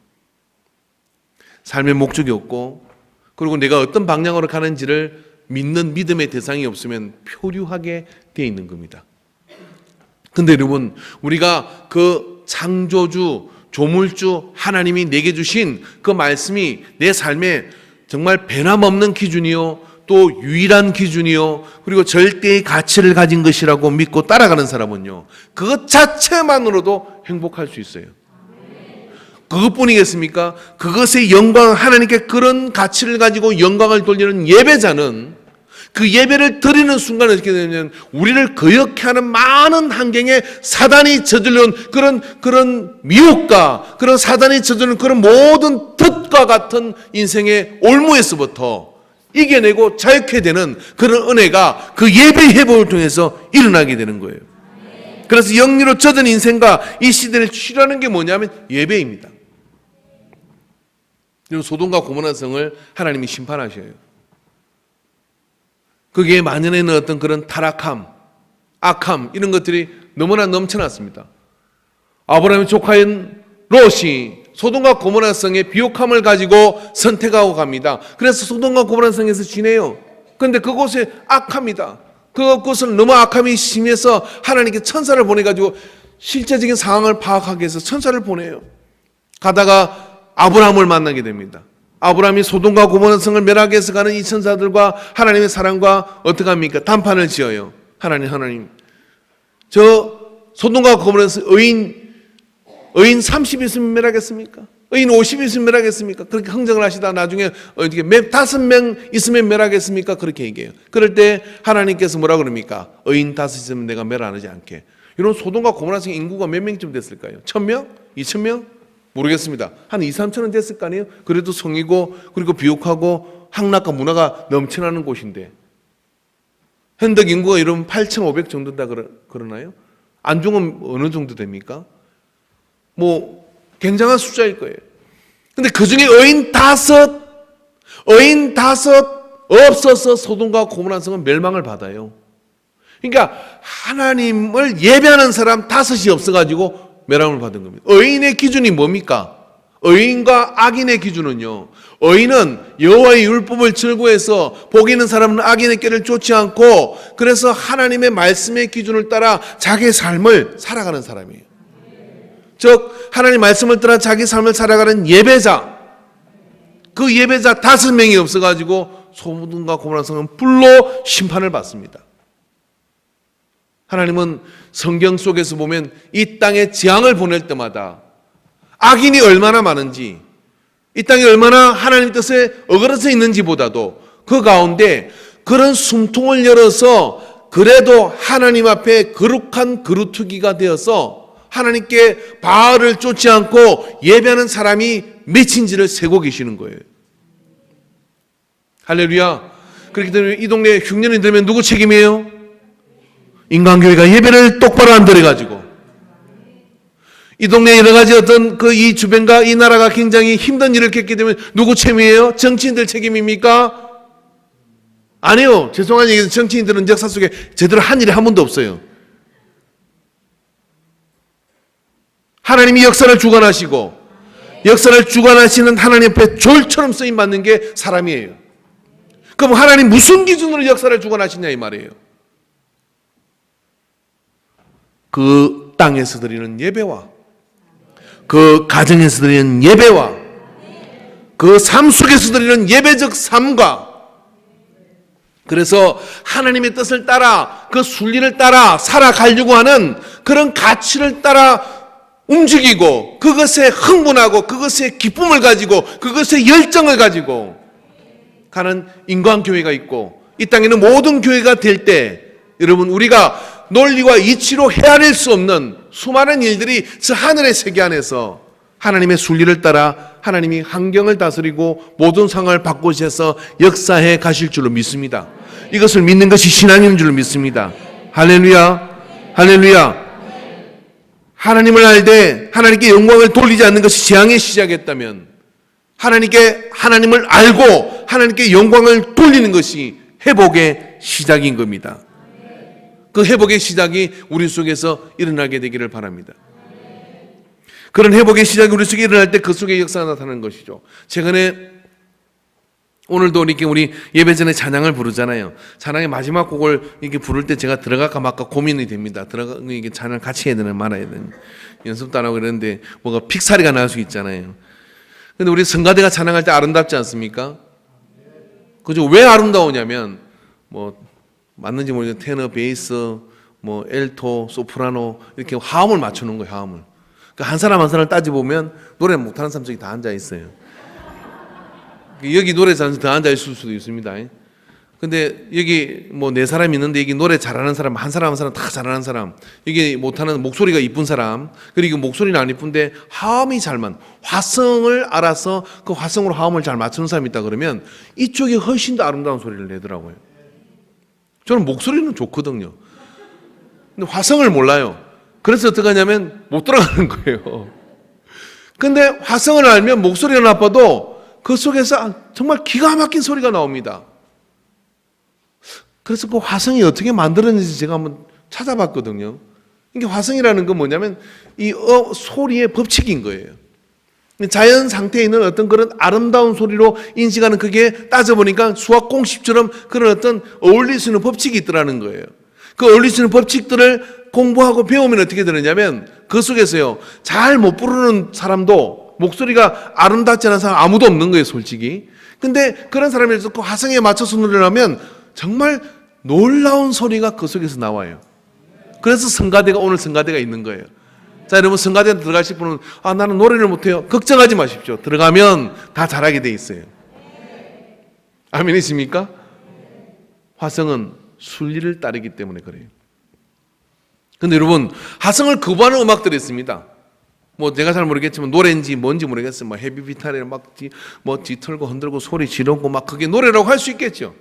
삶의 목적이 없고, 그리고 내가 어떤 방향으로 가는지를 믿는 믿음의 대상이 없으면 표류하게 되어 있는 겁니다. 근데 여러분, 우리가 그 창조주, 조물주 하나님이 내게 주신 그 말씀이 내 삶에 정말 변함없는 기준이요, 또 유일한 기준이요, 그리고 절대의 가치를 가진 것이라고 믿고 따라가는 사람은요, 그것 자체만으로도 행복할 수 있어요. 그것뿐이겠습니까? 그것의 영광, 하나님께 그런 가치를 가지고 영광을 돌리는 예배자는 그 예배를 드리는 순간에 어떻게 되냐면 우리를 거역해 하는 많은 환경에 사단이 저질러온 그런 미혹과 그런 사단이 저지르는 그런 모든 덫과 같은 인생의 올무에서부터 이겨내고 자유케 되는 그런 은혜가 그 예배 회복을 통해서 일어나게 되는 거예요. 그래서 영리로 젖은 인생과 이 시대를 치료하는 게 뭐냐면 예배입니다. 그리고 소돔과 고모라 성을 하나님이 심판하셔요. 거기에 만연해있는 어떤 그런 타락함, 악함, 이런 것들이 너무나 넘쳐났습니다. 아브라함의 조카인 롯이 소돔과 고모라 성의 비옥함을 가지고 선택하고 갑니다. 그래서 소돔과 고모라 성에서 지내요. 그런데 그곳에 악합니다. 그곳은 너무 악함이 심해서 하나님께 천사를 보내가지고 실제적인 상황을 파악하기 위해서 천사를 보내요. 가다가 아브라함을 만나게 됩니다. 아브라함이 소돔과 고모라 성을 멸하기 위해서 가는 이 천사들과 하나님의 사랑과 어떻게 합니까? 단판을 지어요. 하나님, 저 소돔과 고모라 성 의인 30 있으면 멸하겠습니까? 의인 50 있으면 멸하겠습니까? 그렇게 흥정을 하시다 나중에 어떻게 5명 있으면 멸하겠습니까? 그렇게 얘기해요. 그럴 때 하나님께서 뭐라 그럽니까? 의인 5 있으면 내가 멸하지 않게. 이런 소돔과 고모라 성 인구가 몇 명쯤 됐을까요? 1000명? 2000명? 모르겠습니다. 한 2, 3천은 됐을 거 아니에요? 그래도 성이고, 그리고 비옥하고, 학락과 문화가 넘쳐나는 곳인데, 현덕 인구가 이러면 8,500 정도다 그러나요? 안중은 어느 정도 됩니까? 뭐, 굉장한 숫자일 거예요. 근데 그 중에 의인 5 없어서 소돔과 고모라 성은 멸망을 받아요. 그러니까 하나님을 예배하는 사람 5이 없어가지고 멸함을 받은 겁니다. 의인의 기준이 뭡니까? 의인과 악인의 기준은요, 의인은 여호와의 율법을 즐거워해서 복 있는 사람은 악인의 길을 쫓지 않고 그래서 하나님의 말씀의 기준을 따라 자기의 삶을 살아가는 사람이에요. 즉 하나님 말씀을 따라 자기 삶을 살아가는 예배자, 그 예배자 5명이 없어가지고 소돔과 고모라 성은 불로 심판을 받습니다. 하나님은 성경 속에서 보면 이 땅에 재앙을 보낼 때마다 악인이 얼마나 많은지, 이 땅에 얼마나 하나님 뜻에 어그러져 있는지보다도 그 가운데 그런 숨통을 열어서 그래도 하나님 앞에 거룩한 그루터기가 되어서 하나님께 바알을 쫓지 않고 예배하는 사람이 몇인지를 세고 계시는 거예요. 할렐루야. 그렇기 때문에 이 동네에 흉년이 들면 누구 책임이에요? 인간교회가 예배를 똑바로 안 드려가지고 이 동네 여러 가지 어떤 이 주변과 이 나라가 굉장히 힘든 일을 겪게 되면 누구 책임이에요? 정치인들 책임입니까? 아니요. 죄송한 얘기는 정치인들은 역사 속에 제대로 한 일이 한 번도 없어요. 하나님이 역사를 주관하시고 역사를 주관하시는 하나님 앞에 졸처럼 쓰임받는 게 사람이에요. 그럼 하나님 무슨 기준으로 역사를 주관하시냐 이 말이에요. 그 땅에서 드리는 예배와 그 가정에서 드리는 예배와 그 삶 속에서 드리는 예배적 삶과 그래서 하나님의 뜻을 따라 그 순리를 따라 살아가려고 하는 그런 가치를 따라 움직이고 그것에 흥분하고 그것에 기쁨을 가지고 그것에 열정을 가지고 가는 인간교회가 있고 이 땅에는 모든 교회가 될 때 여러분 우리가 논리와 이치로 헤아릴 수 없는 수많은 일들이 저 하늘의 세계 안에서 하나님의 순리를 따라 하나님이 환경을 다스리고 모든 상황을 바꾸셔서 역사해 가실 줄로 믿습니다. 이것을 믿는 것이 신앙인 줄로 믿습니다. 할렐루야. 할렐루야. 하나님을 알되 하나님께 영광을 돌리지 않는 것이 재앙의 시작이었다면 하나님을 알고 하나님께 영광을 돌리는 것이 회복의 시작인 겁니다. 그 회복의 시작이 우리 속에서 일어나게 되기를 바랍니다. 그런 회복의 시작이 우리 속에 일어날 때 그 속에 역사가 나타나는 것이죠. 최근에 오늘도 이렇게 우리 예배 전에 찬양을 부르잖아요. 찬양의 마지막 곡을 이렇게 부를 때 제가 들어갈까 말까 고민이 됩니다. 이게 찬양 같이 해야 되나 말아야 되나. 연습도 안 하고 이러는데 뭐가 픽사리가 날 수 있잖아요. 근데 우리 성가대가 찬양할 때 아름답지 않습니까? 그죠? 왜 아름다우냐면 뭐 맞는지 모르겠는데 테너, 베이스, 뭐 엘토, 소프라노 이렇게 화음을 맞추는 거예요. 화음을. 한 사람 한 사람을 따져보면 노래 못하는 사람 저기 다 앉아 있어요. 여기 노래 잘하는 사람 더 앉아 있을 수도 있습니다. 근데 여기 뭐 네 사람 있는데 여기 노래 잘하는 사람 한 사람 다 잘하는 사람, 여기 못하는 목소리가 이쁜 사람, 그리고 목소리는 안 이쁜데 화음이 잘만 화성을 알아서 그 화성으로 화음을 잘 맞추는 사람이 있다 그러면 이쪽이 훨씬 더 아름다운 소리를 내더라고요. 저는 목소리는 좋거든요. 근데 화성을 몰라요. 그래서 어떻게 하냐면 못 들어가는 거예요. 근데 화성을 알면 목소리가 나빠도 그 속에서 정말 기가 막힌 소리가 나옵니다. 그래서 그 화성이 어떻게 만들어졌는지 제가 한번 찾아봤거든요. 이게 화성이라는 건 뭐냐면 이 소리의 법칙인 거예요. 자연 상태에 있는 어떤 그런 아름다운 소리로 인식하는, 그게 따져보니까 수학 공식처럼 그런 어떤 어울릴 수 있는 법칙이 있더라는 거예요. 그 어울릴 수 있는 법칙들을 공부하고 배우면 어떻게 되느냐면 그 속에서요, 잘 못 부르는 사람도 목소리가 아름답지 않은 사람 아무도 없는 거예요, 솔직히. 근데 그런 사람이 그 화성에 맞춰서 노래를 하면 정말 놀라운 소리가 그 속에서 나와요. 그래서 성가대가, 오늘 성가대가 있는 거예요. 자, 여러분, 성가대 들어가실 분은 나는 노래를 못해요. 걱정하지 마십시오. 들어가면 다 잘하게 돼 있어요. 아멘이십니까? 화성은 순리를 따르기 때문에 그래요. 근데 여러분, 화성을 거부하는 음악들이 있습니다. 뭐 내가 잘 모르겠지만 노래인지 뭔지 모르겠어요. 뭐 헤비비탈에 막 뒤틀고 흔들고 소리 지르고 막 그게 노래라고 할 수 있겠죠.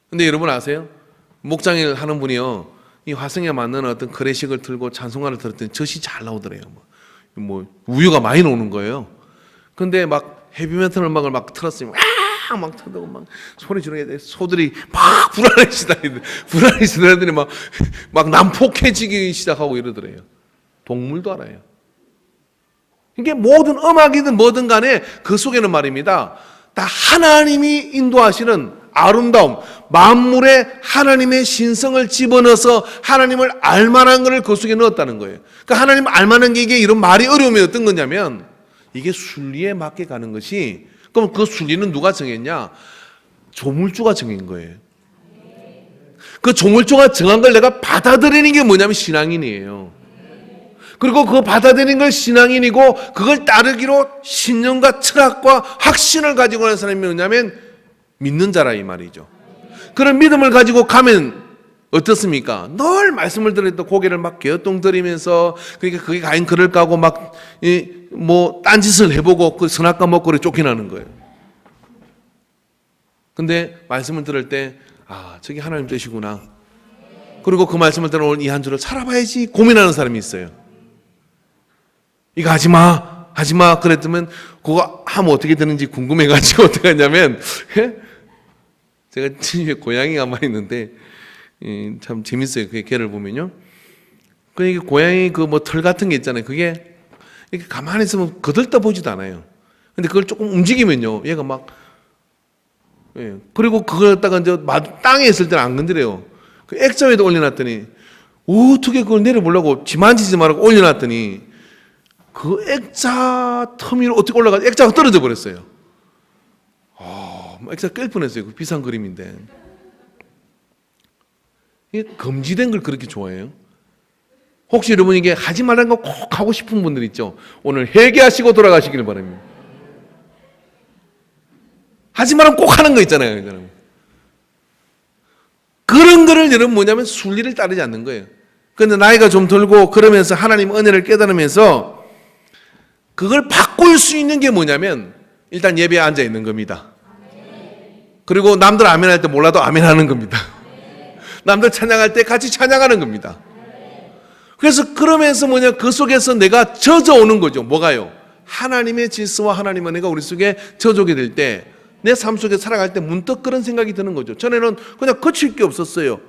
근데 여러분 아세요? 목장일 하는 분이요, 이 화성에 맞는 어떤 클래식을 틀고 찬송가를 들었더니 젖이 잘 나오더래요. 뭐 우유가 많이 나오는 거예요. 근데 막 헤비메탈 음악을 막 틀었으면 막 틀고 막 소리 지르게 돼. 소들이 막 불안해지더니 막 난폭해지기 시작하고 이러더래요. 동물도 알아요. 이게 모든 음악이든 뭐든 간에 그 속에는 말입니다, 다 하나님이 인도하시는 아름다움, 만물에 하나님의 신성을 집어넣어서 하나님을 알만한 것을 그 속에 넣었다는 거예요. 그러니까 하나님 알만한 게, 이게 이런 말이 어려움이 어떤 거냐면 이게 순리에 맞게 가는 것이, 그럼 그 순리는 누가 정했냐? 조물주가 정한 거예요. 그 조물주가 정한 걸 내가 받아들이는 게 뭐냐면 신앙인이에요. 그리고 그 받아들이는 걸 신앙인이고 그걸 따르기로 신념과 철학과 확신을 가지고 하는 사람이 뭐냐면 믿는 자라 이 말이죠. 그런 믿음을 가지고 가면 어떻습니까? 늘 말씀을 들었던 고개를 막 갸우뚱거리면서, 그러니까 그게 과연 그럴까 하고 막 뭐 딴짓을 해보고 그 선악과 먹거리 쫓겨나는 거예요. 근데 말씀을 들을 때 저게 하나님 뜻이구나. 그리고 그 말씀을 들어 오늘 이 한 주를 살아봐야지 고민하는 사람이 있어요. 이거 하지마 그랬더면 그거 하면 어떻게 되는지 궁금해가지고 어떻게 하냐면 제가 집에 고양이가 한 마리 있는데 참 재밌어요. 그 개를 보면요, 그 고양이 그 뭐 털 같은 게 있잖아요. 그게 이렇게 가만히 있으면 거들떠 보지도 않아요. 근데 그걸 조금 움직이면요, 얘가 막 그리고 그걸 갖다가 이제 땅에 있을 때는 안 건드려요. 그 액자에도 올려놨더니 어떻게 그걸 내려보려고 지만지지 말고 올려놨더니 그 액자 틈 위로 어떻게 올라가서 액자가 떨어져 버렸어요. 액자 깰 뻔했어요. 그 비싼 그림인데. 이게 금지된 걸 그렇게 좋아해요? 혹시 여러분 이게 하지 말라는 거 꼭 하고 싶은 분들 있죠? 오늘 회개하시고 돌아가시길 바랍니다. 하지 말라면 꼭 하는 거 있잖아요. 그런 거를 여러분 뭐냐면 순리를 따르지 않는 거예요. 그런데 나이가 좀 들고 그러면서 하나님 은혜를 깨달으면서 그걸 바꿀 수 있는 게 뭐냐면 일단 예배에 앉아 있는 겁니다. 그리고 남들 아멘 할 때 몰라도 아멘 하는 겁니다. 남들 찬양할 때 같이 찬양하는 겁니다. 그래서 그러면서 그 속에서 내가 젖어오는 거죠. 뭐가요? 하나님의 질서와 하나님의 은혜가 우리 속에 젖어오게 될 때 내 삶 속에 살아갈 때 문득 그런 생각이 드는 거죠. 전에는 그냥 거칠 게 없었어요.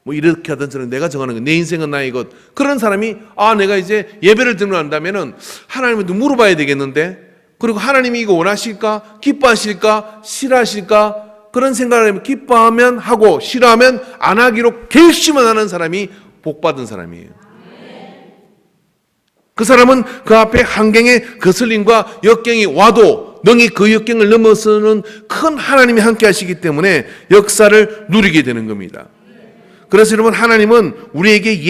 뭐 이렇게 하든 저런 내가 정하는 것, 내 인생은 나의 것. 그런 사람이 내가 이제 예배를 드린다면은 하나님한테 물어봐야 되겠는데, 그리고 하나님이 이거 원하실까? 기뻐하실까? 싫어하실까? 그런 생각을 하면 기뻐하면 하고 싫어하면 안 하기로 결심을 하는 사람이 복받은 사람이에요. 그 사람은 그 앞에 환경의 거슬림과 역경이 와도 능히 그 역경을 넘어서는 큰 하나님이 함께 하시기 때문에 역사를 누리게 되는 겁니다. 그래서 여러분, 하나님은 우리에게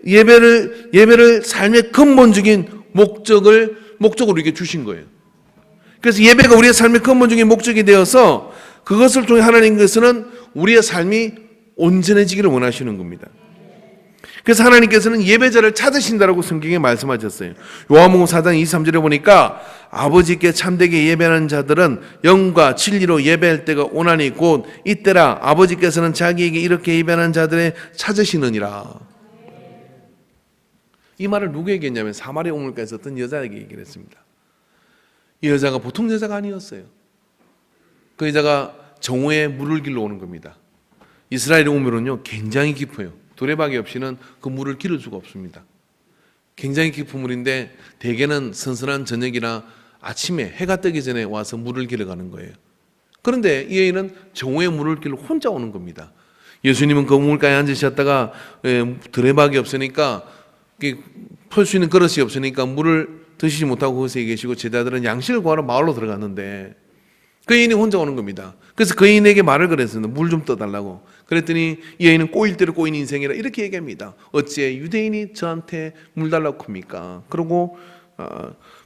예배를 삶의 근본적인 목적으로 이렇게 주신 거예요. 그래서 예배가 우리의 삶의 근본적인 목적이 되어서 그것을 통해 하나님께서는 우리의 삶이 온전해지기를 원하시는 겁니다. 그래서 하나님께서는 예배자를 찾으신다라고 성경에 말씀하셨어요. 요한복음 4장 23절에 보니까 아버지께 참되게 예배하는 자들은 영과 진리로 예배할 때가 오나니 곧 이때라 아버지께서는 자기에게 이렇게 예배하는 자들의 찾으시느니라. 이 말을 누구에게 했냐면 사마리아 우물가에서 어떤 여자에게 얘기를 했습니다. 이 여자가 보통 여자가 아니었어요. 그 여자가 정오에 물을 길러 오는 겁니다. 이스라엘의 우물은요 굉장히 깊어요. 두레박이 없이는 그 물을 기를 수가 없습니다. 굉장히 깊은 물인데 대개는 선선한 저녁이나 아침에 해가 뜨기 전에 와서 물을 길어 가는 거예요. 그런데 이 여인은 정오에 물을 길러 혼자 오는 겁니다. 예수님은 그 우물가에 앉으셨다가 두레박이 없으니까 펼 수 있는 그릇이 없으니까 물을 드시지 못하고 거기서 계시고 제자들은 양식을 구하러 마을로 들어갔는데 그 여인이 혼자 오는 겁니다. 그래서 그 여인에게 말을 걸었습니다. 물 좀 떠달라고. 그랬더니 이 여인은 꼬일 대로 꼬인 인생이라 이렇게 얘기합니다. 어찌 유대인이 저한테 물 달라고 합니까? 그리고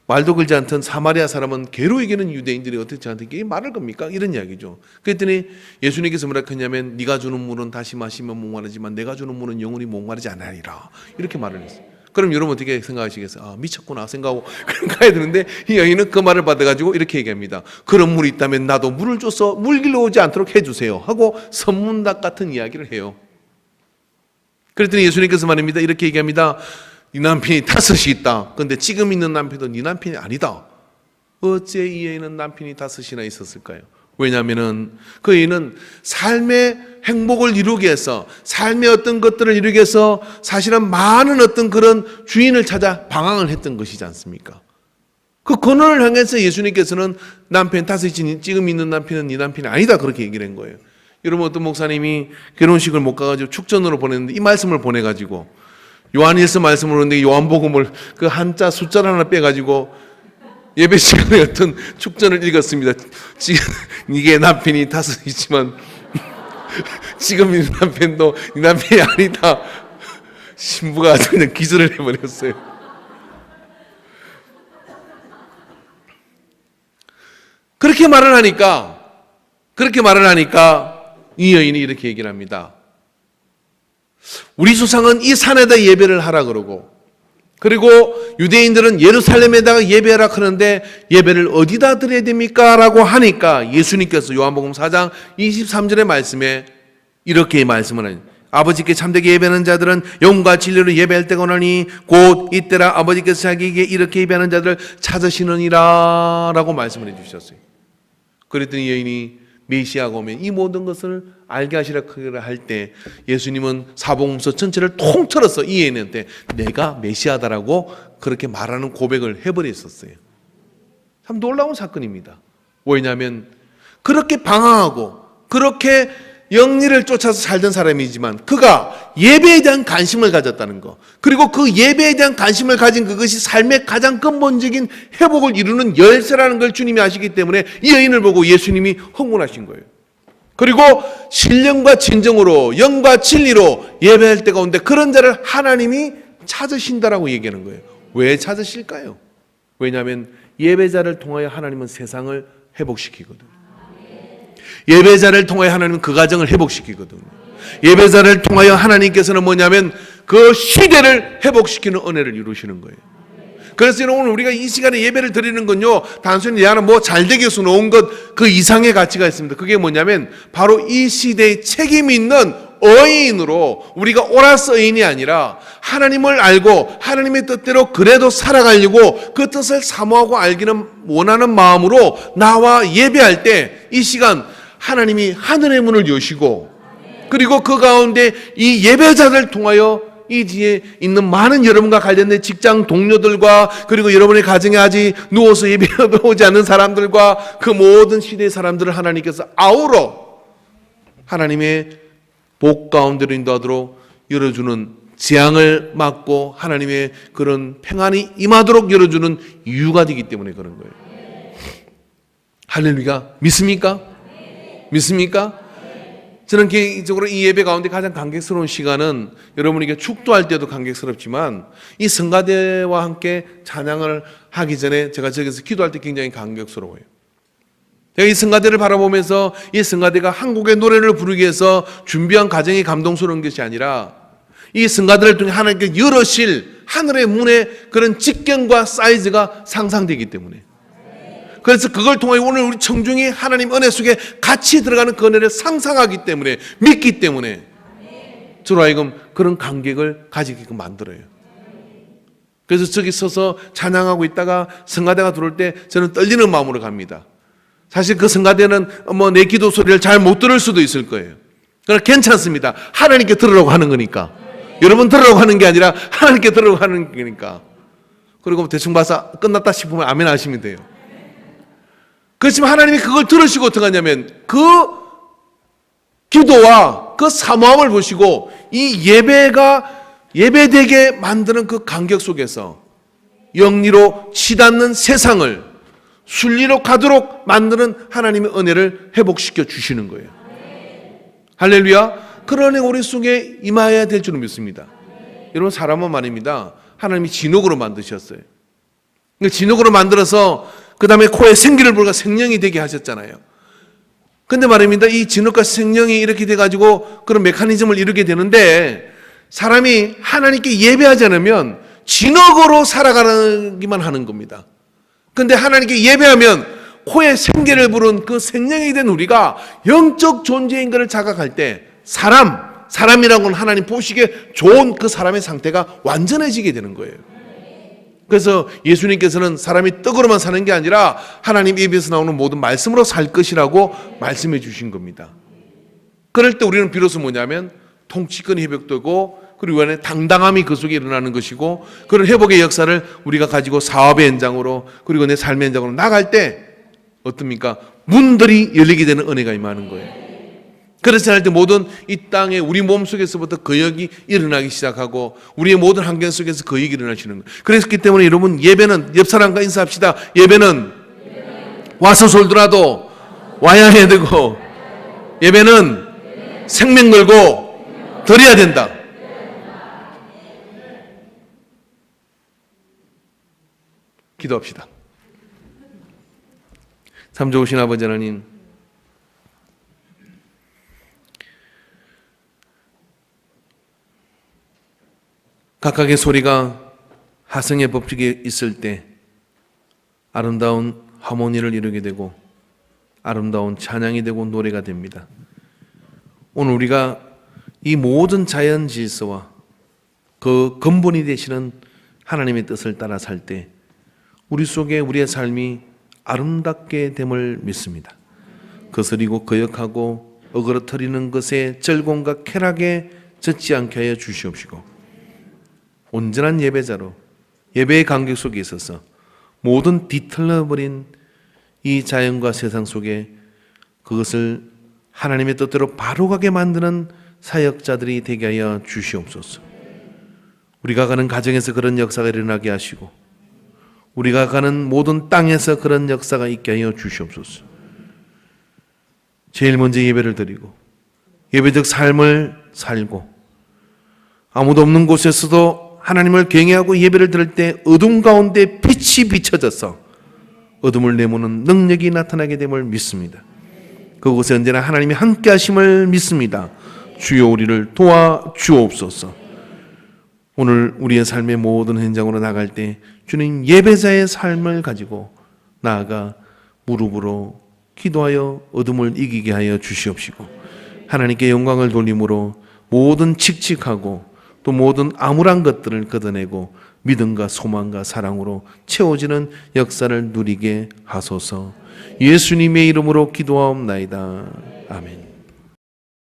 말도 걸지 않던 사마리아 사람은 괴로 이기는 유대인들이 어떻게 저한테 말을 겁니까? 이런 이야기죠. 그랬더니 예수님께서 뭐라 했냐면 네가 주는 물은 다시 마시면 목마르지만 내가 주는 물은 영원히 목마르지 않으리라. 이렇게 말을 했어요. 그럼 여러분 어떻게 생각하시겠어요? 미쳤구나 생각하고 그럼 가야 되는데 이 여인은 그 말을 받아가지고 이렇게 얘기합니다. 그런 물이 있다면 나도 물을 줘서 물 길러 오지 않도록 해주세요 하고 선문답 같은 이야기를 해요. 그랬더니 예수님께서 말입니다. 이렇게 얘기합니다. 네 남편이 5이 있다. 그런데 지금 있는 남편도 네 남편이 아니다. 어째 이 여인은 남편이 5이나 있었을까요? 왜냐하면 그 여인은 삶의 행복을 이루기 위해서, 삶의 어떤 것들을 이루기 위해서 사실은 많은 어떤 그런 주인을 찾아 방황을 했던 것이지 않습니까? 그 근원을 향해서 예수님께서는 남편 5이 지금 있는 남편은 네 남편이 아니다 그렇게 얘기를 한 거예요. 여러분 어떤 목사님이 결혼식을 못 가가지고 축전으로 보냈는데 이 말씀을 보내가지고 요한일서 말씀을 보는데 요한복음을 그 한자 숫자를 하나 빼가지고 예배 시간에 어떤 축전을 읽었습니다. 지금 이게 남편이 5이지만 지금 이 남편도 이 남편이 아니다. 신부가 아주 그냥 기절을 해버렸어요. 그렇게 말을 하니까 이 여인이 이렇게 얘기를 합니다. 우리 조상은 이 산에다 예배를 하라 그러고, 그리고 유대인들은 예루살렘에다가 예배하라 하는데 예배를 어디다 드려야 됩니까? 라고 하니까 예수님께서 요한복음 4장 23절의 말씀에 이렇게 말씀을 하니 아버지께 참되게 예배하는 자들은 영과 진리로 예배할 때가 오나니 곧 이때라 아버지께서 자기에게 이렇게 예배하는 자들을 찾으시느니라 라고 말씀을 해주셨어요. 그랬더니 여인이 메시아가 오면 이 모든 것을 알게 하시라 할 때 예수님은 사복음서 전체를 통틀어서 이 여인한테 내가 메시아다라고 그렇게 말하는 고백을 해버렸었어요. 참 놀라운 사건입니다. 왜냐하면 그렇게 방황하고 그렇게 영리를 쫓아서 살던 사람이지만 그가 예배에 대한 관심을 가졌다는 것, 그리고 그 예배에 대한 관심을 가진 그것이 삶의 가장 근본적인 회복을 이루는 열쇠라는 걸 주님이 아시기 때문에 이 여인을 보고 예수님이 흥분하신 거예요. 그리고 신령과 진정으로 영과 진리로 예배할 때가 온데 그런 자를 하나님이 찾으신다라고 얘기하는 거예요. 왜 찾으실까요? 왜냐하면 예배자를 통하여 하나님은 세상을 회복시키거든요. 예배자를 통하여 하나님은 그 가정을 회복시키거든요. 예배자를 통하여 하나님께서는 뭐냐면 그 시대를 회복시키는 은혜를 이루시는 거예요. 그래서 오늘 우리가 이 시간에 예배를 드리는 건요, 단순히 내 안에 뭐 잘되게 해서 놓은 것 그 이상의 가치가 있습니다. 그게 뭐냐면 바로 이 시대의 책임 있는 의인으로 우리가 오라스 의인이 아니라 하나님을 알고 하나님의 뜻대로 그래도 살아가려고 그 뜻을 사모하고 알기는 원하는 마음으로 나와 예배할 때 이 시간 하나님이 하늘의 문을 여시고 그리고 그 가운데 이 예배자를 통하여 이 뒤에 있는 많은 여러분과 관련된 직장 동료들과 그리고 여러분의 가정에 아직 누워서 예배를 오지 않는 사람들과 그 모든 시대의 사람들을 하나님께서 아우러 하나님의 복 가운데로 인도하도록 열어주는 재앙을 막고 하나님의 그런 평안이 임하도록 열어주는 이유가 되기 때문에 그런 거예요. 할렐루야. 믿습니까? 믿습니까? 저는 개인적으로 이 예배 가운데 가장 감격스러운 시간은 여러분에게 축도할 때도 감격스럽지만 이 성가대와 함께 찬양을 하기 전에 제가 저기서 기도할 때 굉장히 감격스러워요. 제가 이 성가대를 바라보면서 이 성가대가 한국의 노래를 부르기 위해서 준비한 과정이 감동스러운 것이 아니라 이 성가대를 통해 하나님께 열으실 하늘의 문의 그런 직경과 사이즈가 상상되기 때문에, 그래서 그걸 통해 오늘 우리 청중이 하나님 은혜 속에 같이 들어가는 그 은혜를 상상하기 때문에, 믿기 때문에 저로 하여금 그런 감격을 가지게끔 만들어요. 그래서 저기 서서 찬양하고 있다가 성가대가 들어올 때 저는 떨리는 마음으로 갑니다. 사실 그 성가대는 내 기도 소리를 잘 못 들을 수도 있을 거예요. 그러나 괜찮습니다. 하나님께 들으라고 하는 거니까. 여러분 들으라고 하는 게 아니라 하나님께 들으라고 하는 거니까. 그리고 대충 봐서 끝났다 싶으면 아멘 하시면 돼요. 그렇지만 하나님이 그걸 들으시고 어떻게 하냐면 그 기도와 그 사모함을 보시고 이 예배가 예배되게 만드는 그 간격 속에서 영리로 치닫는 세상을 순리로 가도록 만드는 하나님의 은혜를 회복시켜 주시는 거예요. 할렐루야. 그런 은혜 우리 속에 임하여야 될 줄은 믿습니다. 여러분, 사람은 말입니다, 하나님이 진흙으로 만드셨어요. 진흙으로 만들어서 그 다음에 코에 생기를 불과 생명이 되게 하셨잖아요. 근데 말입니다, 이 진흙과 생명이 이렇게 돼가지고 그런 메커니즘을 이루게 되는데, 사람이 하나님께 예배하지 않으면 진흙으로 살아가기만 하는 겁니다. 근데 하나님께 예배하면 코에 생기를 부른 그 생명이 된 우리가 영적 존재인 것을 자각할 때 사람이라고는 하나님 보시기에 좋은 그 사람의 상태가 완전해지게 되는 거예요. 그래서 예수님께서는 사람이 떡으로만 사는 게 아니라 하나님 입에서 나오는 모든 말씀으로 살 것이라고 말씀해 주신 겁니다. 그럴 때 우리는 비로소 뭐냐면 통치권이 회복되고, 그리고 안에 당당함이 그 속에 일어나는 것이고, 그런 회복의 역사를 우리가 가지고 사업의 현장으로, 그리고 내 삶의 현장으로 나갈 때 어떻습니까? 문들이 열리게 되는 은혜가 임하는 거예요. 그래서 할 때 모든 이 땅에 우리 몸속에서부터 거역이 일어나기 시작하고 우리의 모든 환경 속에서 거역이 일어나시는 거예요. 그렇기 때문에 여러분, 예배는, 옆 사람과 인사합시다. 예배는 와서 졸더라도 와야 해야 되고, 예배는 생명 걸고 드려야 된다. 기도합시다. 참 좋으신 아버지 하나님, 각각의 소리가 하성의 법칙에 있을 때 아름다운 하모니를 이루게 되고 아름다운 찬양이 되고 노래가 됩니다. 오늘 우리가 이 모든 자연 질서와 그 근본이 되시는 하나님의 뜻을 따라 살 때 우리 속에 우리의 삶이 아름답게 됨을 믿습니다. 거스리고 거역하고 어그러뜨리는 것에 절공과 쾌락에 젖지 않게 하여 주시옵시고, 온전한 예배자로 예배의 간격 속에 있어서 모든 뒤틀려버린 이 자연과 세상 속에 그것을 하나님의 뜻대로 바로 가게 만드는 사역자들이 되게 하여 주시옵소서. 우리가 가는 가정에서 그런 역사가 일어나게 하시고 우리가 가는 모든 땅에서 그런 역사가 있게 하여 주시옵소서. 제일 먼저 예배를 드리고 예배적 삶을 살고 아무도 없는 곳에서도 하나님을 경외하고 예배를 드릴 때 어둠 가운데 빛이 비춰져서 어둠을 내모는 능력이 나타나게 됨을 믿습니다. 그곳에 언제나 하나님이 함께 하심을 믿습니다. 주여 우리를 도와주옵소서. 오늘 우리의 삶의 모든 현장으로 나갈 때 주님 예배자의 삶을 가지고 나아가 무릎으로 기도하여 어둠을 이기게 하여 주시옵시고, 하나님께 영광을 돌림으로 모든 칙칙하고 또 모든 암울한 것들을 걷어내고 믿음과 소망과 사랑으로 채워지는 역사를 누리게 하소서. 예수님의 이름으로 기도하옵나이다. 아멘.